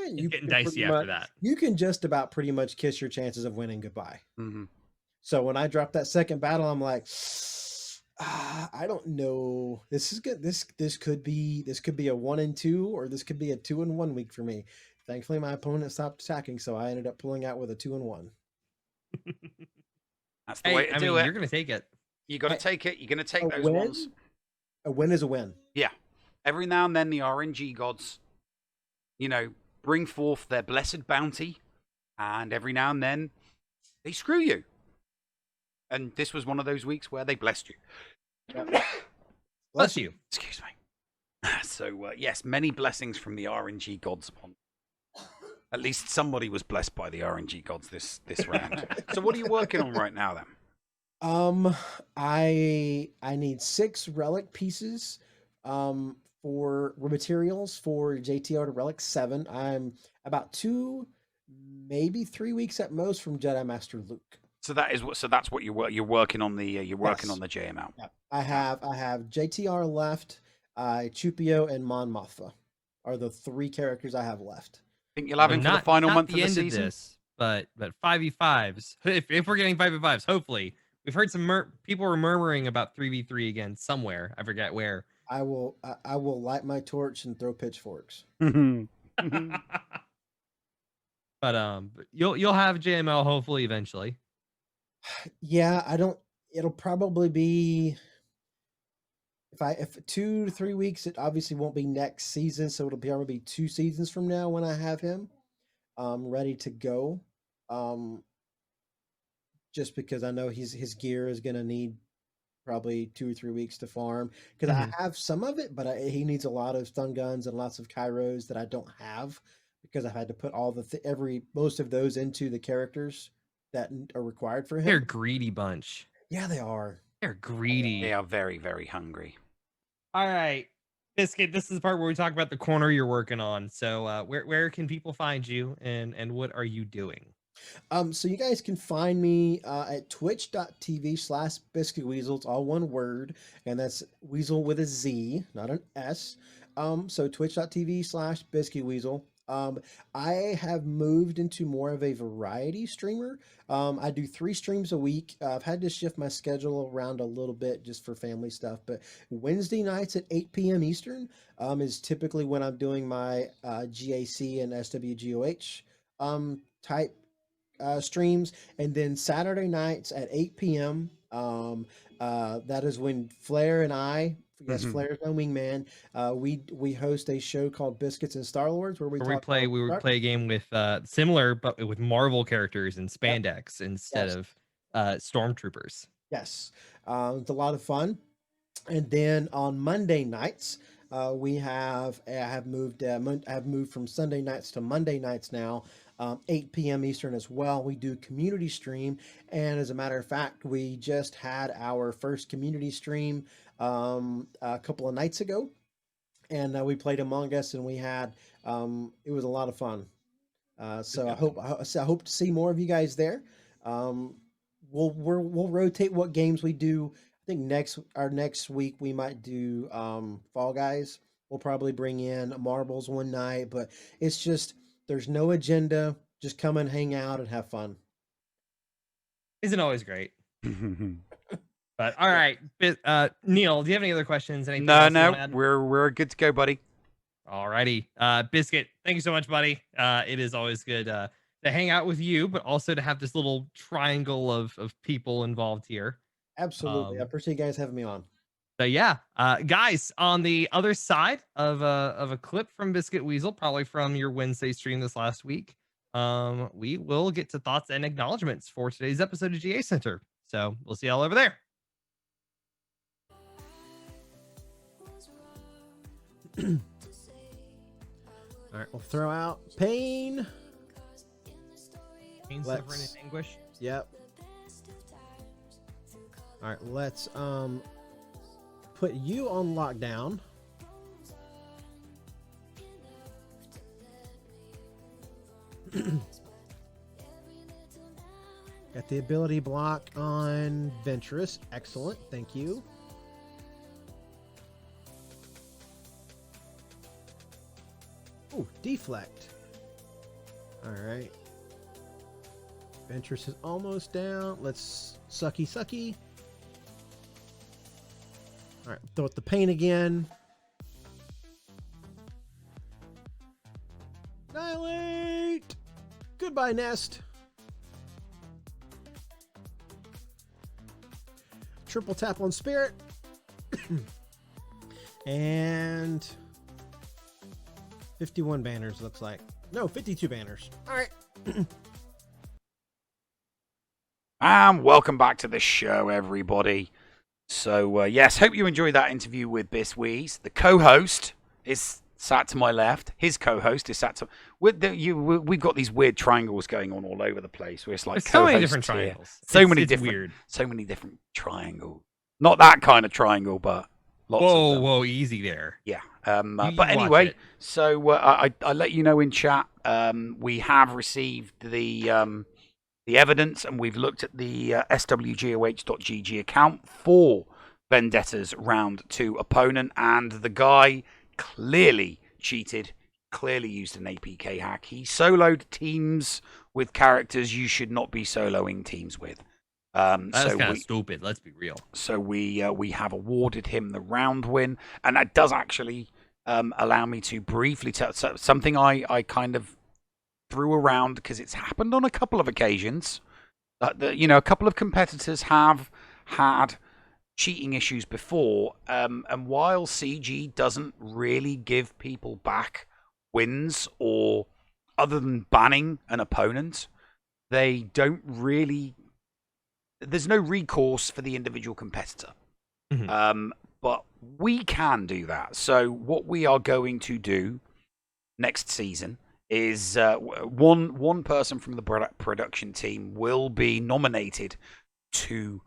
you getting dicey after that. You can just about pretty much kiss your chances of winning goodbye. Mm-hmm. So when I dropped that second battle, I'm like, I don't know. This is good. This could be a 1-2, or this could be a 2-1 week for me. Thankfully, my opponent stopped attacking, so I ended up pulling out with a 2-1. That's the way to do it. You're gonna take it. You got to take it. You're going to take those win? ones. A win is a win. Yeah. Every now and then, the RNG gods, bring forth their blessed bounty, and every now and then, they screw you. And this was one of those weeks where they blessed you. Bless you. Excuse me. So, yes, many blessings from the RNG gods upon. At least somebody was blessed by the RNG gods this round. So what are you working on right now, then? I need 6 relic pieces for materials for JTR to Relic 7. I'm about 2, maybe 3 weeks at most from Jedi Master Luke. So that's what you're working on the Yes. on the JML. Yeah. I have JTR left, Chupio and Mon Mothma are the 3 characters I have left. Think you'll have him for the final month of the end season? of this, but 5v5s. If we're getting 5v5s, hopefully. We've heard some people were murmuring about 3v3 again somewhere. I forget where. I will light my torch and throw pitchforks. But you'll have JML hopefully eventually. Yeah, it'll probably be if 2 to 3 weeks. It obviously won't be next season, so it'll probably be 2 seasons from now when I have him ready to go. Just because I know his gear is going to need probably 2 or 3 weeks to farm, because I have some of it, but he needs a lot of stun guns and lots of Kairos that I don't have, because I've had to put all most of those into the characters that are required for him. They're a greedy bunch. Yeah, they are. They're greedy. They are very, very hungry. All right, Biscuit, this is the part where we talk about the corner you're working on. So where can people find you, and what are you doing? So you guys can find me at twitch.tv/BiscuitWeasel. It's all one word, and that's Weasel with a Z, not an S. So twitch.tv/BiscuitWeasel. I have moved into more of a variety streamer. I do 3 streams a week. I've had to shift my schedule around a little bit just for family stuff, but Wednesday nights at 8 p.m. Eastern is typically when I'm doing my GAC and SWGOH type streams, and then Saturday nights at 8 p.m. That is when Flair and I, yes, Flair's my wingman, we host a show called Biscuits and Star Lords, where we play a game with similar but with Marvel characters and spandex instead of stormtroopers. Yes, it's a lot of fun. And then on Monday nights, I have moved from Sunday nights to Monday nights now. 8 p.m. Eastern as well. We do community stream, and as a matter of fact, we just had our first community stream a couple of nights ago, and we played Among Us, and we had it was a lot of fun. So I hope to see more of you guys there. We'll rotate what games we do. I think next week we might do Fall Guys. We'll probably bring in Marbles one night, but it's just, there's no agenda. Just come and hang out and have fun. Isn't always great. But all right, Neil, do you have any other questions? No, we're good to go, buddy. All righty, Biscuit, thank you so much, buddy. It is always good to hang out with you, but also to have this little triangle of people involved here. Absolutely, I appreciate you guys having me on. So yeah, guys, on the other side of a clip from Biscuit Weasel, probably from your Wednesday stream this last week, we will get to thoughts and acknowledgments for today's episode of GACenter. So we'll see y'all over there. All right, we'll throw out pain. Pain, suffering, and anguish. Yep. All right, let's put you on lockdown. Got the ability block on Venturous. Excellent, thank you. Ooh, deflect. All right. Venturous is almost down. Let's sucky. All right, throw out the pain again. Annihilate! Goodbye, Nest. Triple tap on Spirit. And 51 banners, looks like. No, 52 banners. All right. And welcome back to the show, everybody. So, yes, hope you enjoyed that interview with Bisweez. The co-host is sat to my left. His co-host is sat to... We've got these weird triangles going on all over the place. Where it's like so many different triangles. So many different triangles. Not that kind of triangle, but lots of them. Whoa, easy there. Yeah. But anyway, so I let you know in chat, we have received the the evidence, and we've looked at the SWGOH.GG account for Vendetta's round 2 opponent, and the guy clearly cheated, clearly used an APK hack. He soloed teams with characters you should not be soloing teams with. That's kind of stupid. Let's be real. So we have awarded him the round win, and that does actually allow me to briefly tell something I kind of threw around because it's happened on a couple of occasions. A couple of competitors have had cheating issues before, and while CG doesn't really give people back wins or other than banning an opponent, they don't really. There's no recourse for the individual competitor. But we can do that. So what we are going to do next season is one person from the production team will be nominated to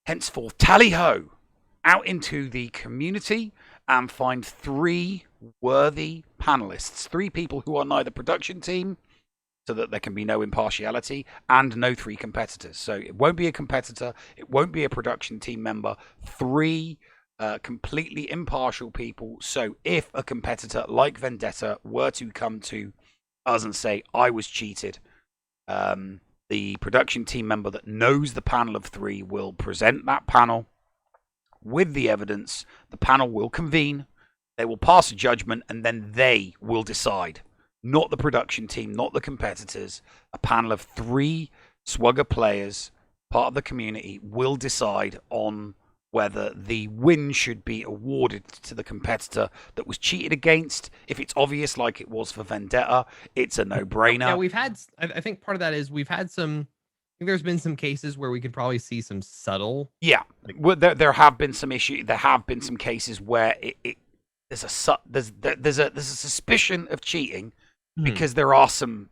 henceforth tally-ho out into the community and find 3 worthy panelists, 3 people who are neither production team, so that there can be no impartiality, and no 3 competitors. So it won't be a competitor, it won't be a production team member, 3 completely impartial people. So if a competitor like Vendetta were to come to us and say, I was cheated, the production team member that knows the panel of 3 will present that panel with the evidence. The panel will convene, they will pass a judgment, and then they will decide. Not the production team, not the competitors. A panel of 3 SWGOH players, part of the community, will decide on whether the win should be awarded to the competitor that was cheated against. If it's obvious, like it was for Vendetta, it's a no-brainer. Yeah, we've had, I think part of that is we've had some, I think there's been some cases where we could probably see some subtle. Yeah, well, there have been some issues. There have been some cases where there's a suspicion of cheating because there are some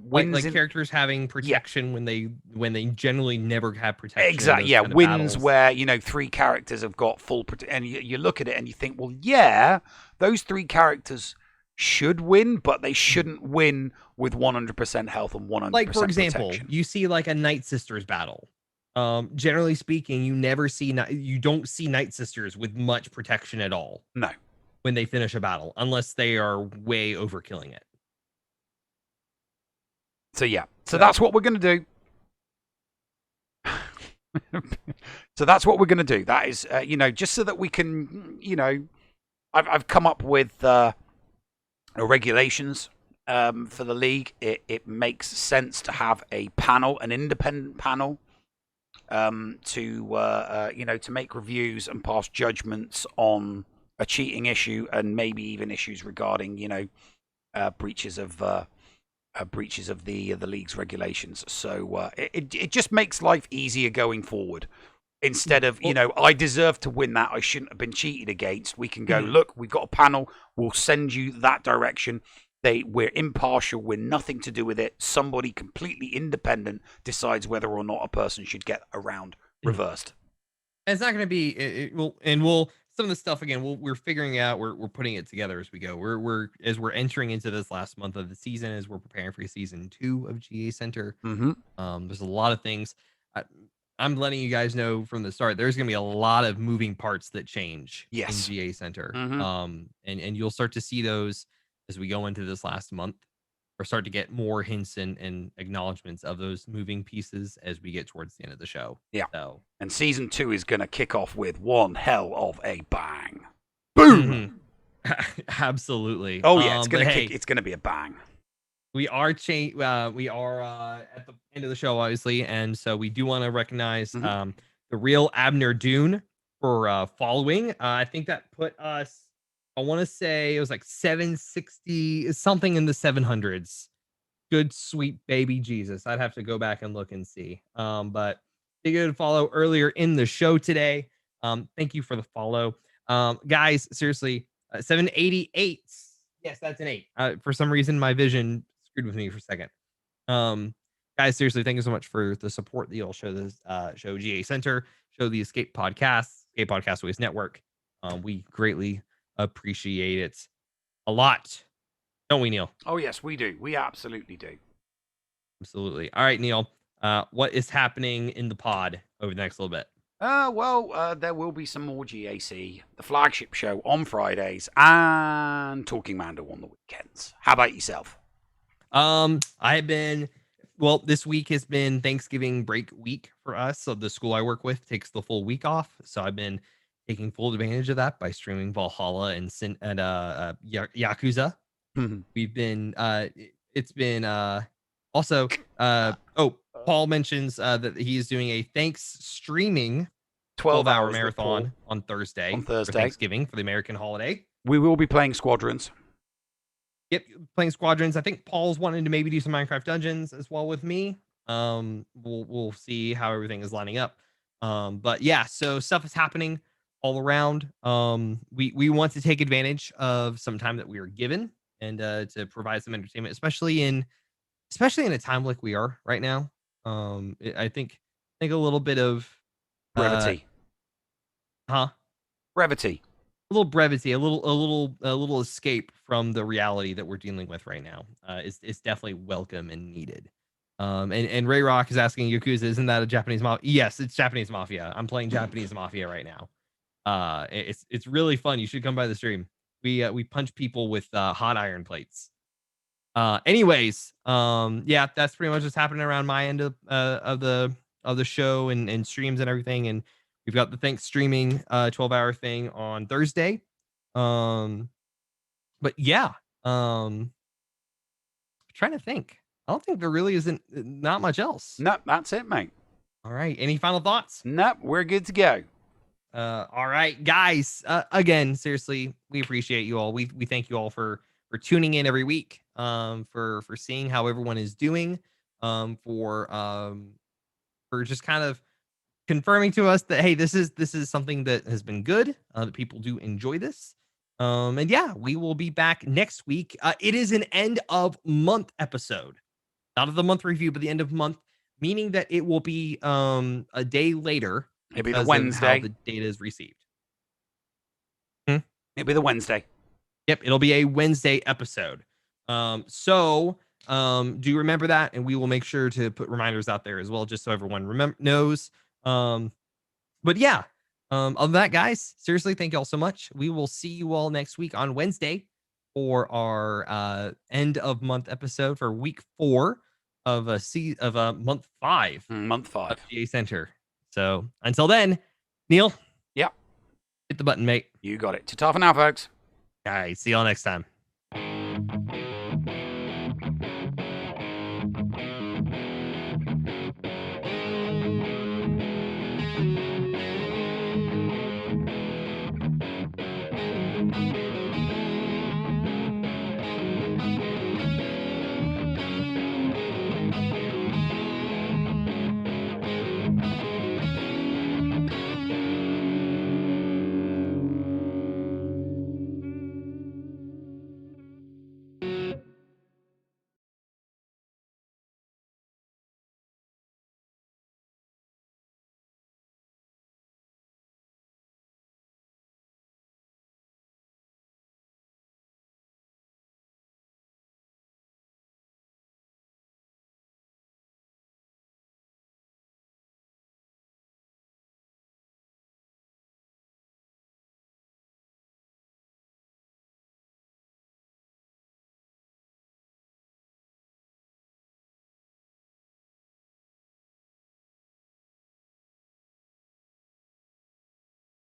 wins, like characters having protection when they generally never have protection. Exactly. Yeah, wins where 3 characters have got full and you look at it and you think, well, yeah, those 3 characters should win, but they shouldn't win with 100% health and 100% like, for example, protection. You see like a Night Sisters battle. Generally speaking, you don't see Night Sisters with much protection at all. No. When they finish a battle, unless they are way overkilling it. So yeah, so that's what we're going to do. So that's what we're going to do. That is, just so that we can, I've come up with regulations for the league. It makes sense to have a panel, an independent panel, to make reviews and pass judgments on a cheating issue and maybe even issues regarding, breaches of the league's regulations. So it just makes life easier going forward. Instead of, I deserve to win that, I shouldn't have been cheated against. We can go, look, we've got a panel. We'll send you that direction. We're impartial. We're nothing to do with it. Somebody completely independent decides whether or not a person should get a round reversed. And it's not going to be, some of the stuff again, we're figuring out, we're putting it together as we go. As we're entering into this last month of the season, as we're preparing for season 2 of GACenter. There's a lot of things. I'm letting you guys know from the start, there's going to be a lot of moving parts that change in GACenter. And you'll start to see those as we go into this last month, or start to get more hints and acknowledgments of those moving pieces as we get towards the end of the show. Yeah. So, and season 2 is going to kick off with one hell of a bang. Boom. Absolutely. Oh yeah, it's going to be a bang. We are at the end of the show, obviously, and so we do want to recognize the real Abner Dune for following. I think that put us, I want to say it was like 760 something in the 700s. Good sweet baby Jesus. I'd have to go back and look and see. But they good follow earlier in the show today. Thank you for the follow, guys. Seriously, 788. Yes, that's an 8. For some reason, my vision screwed with me for a second. Guys, seriously, thank you so much for the support that you'll show this show GACenter, show the Escape Podcast Ways Network. We greatly appreciate it a lot, don't we, Neil? Oh yes, we do. We absolutely do. Absolutely. All right, Neil. What is happening in the pod over the next little bit? There will be some more GAC, the flagship show on Fridays, and Talking Mando on the weekends. How about yourself? I've been, this week has been Thanksgiving break week for us. So the school I work with takes the full week off. So I've been taking full advantage of that by streaming Valhalla and Yakuza. We've been, it's been, also, Paul mentions that he is doing a thanks streaming 12-hour marathon on Thursday. For Thanksgiving for the American holiday. We will be playing Squadrons. Yep, playing Squadrons. I think Paul's wanting to maybe do some Minecraft Dungeons as well with me. We'll see how everything is lining up. But yeah, so stuff is happening all around. We want to take advantage of some time that we are given and to provide some entertainment, especially in a time like we are right now. I think a little bit of brevity. Brevity. A little brevity, a little escape from the reality that we're dealing with right now is definitely welcome and needed. And Ray Rock is asking, Yakuza, isn't that a Japanese mafia? Yes, it's Japanese mafia. I'm playing Japanese mafia right now. It's really fun. You should come by the stream. We punch people with hot iron plates. Anyways, yeah, that's pretty much what's happening around my end of the show and streams and everything. And we've got the Thanks streaming 12-hour thing on Thursday. But yeah, trying to think. I don't think there really isn't not much else. No, that's it, mate. All right. Any final thoughts? No, we're good to go. All right, guys. Again, seriously, we appreciate you all. We thank you all for tuning in every week. For seeing how everyone is doing. For just kind of confirming to us that, hey, this is something that has been good, that people do enjoy this. And yeah, we will be back next week. It is an end of month episode, not of the month review, but the end of month, meaning that it will be a day later. Maybe the Wednesday. How the data is received. Maybe the Wednesday. Yep, it'll be a Wednesday episode. So do remember that, and we will make sure to put reminders out there as well, just so everyone knows. But yeah, other than that, guys, seriously, thank you all so much. We will see you all next week on Wednesday for our end of month episode for week 4 of month 5. Month 5 of GACenter. So until then, Neil. Yeah. Hit the button, mate. You got it. Ta-ta for now, folks. All right. See y'all next time.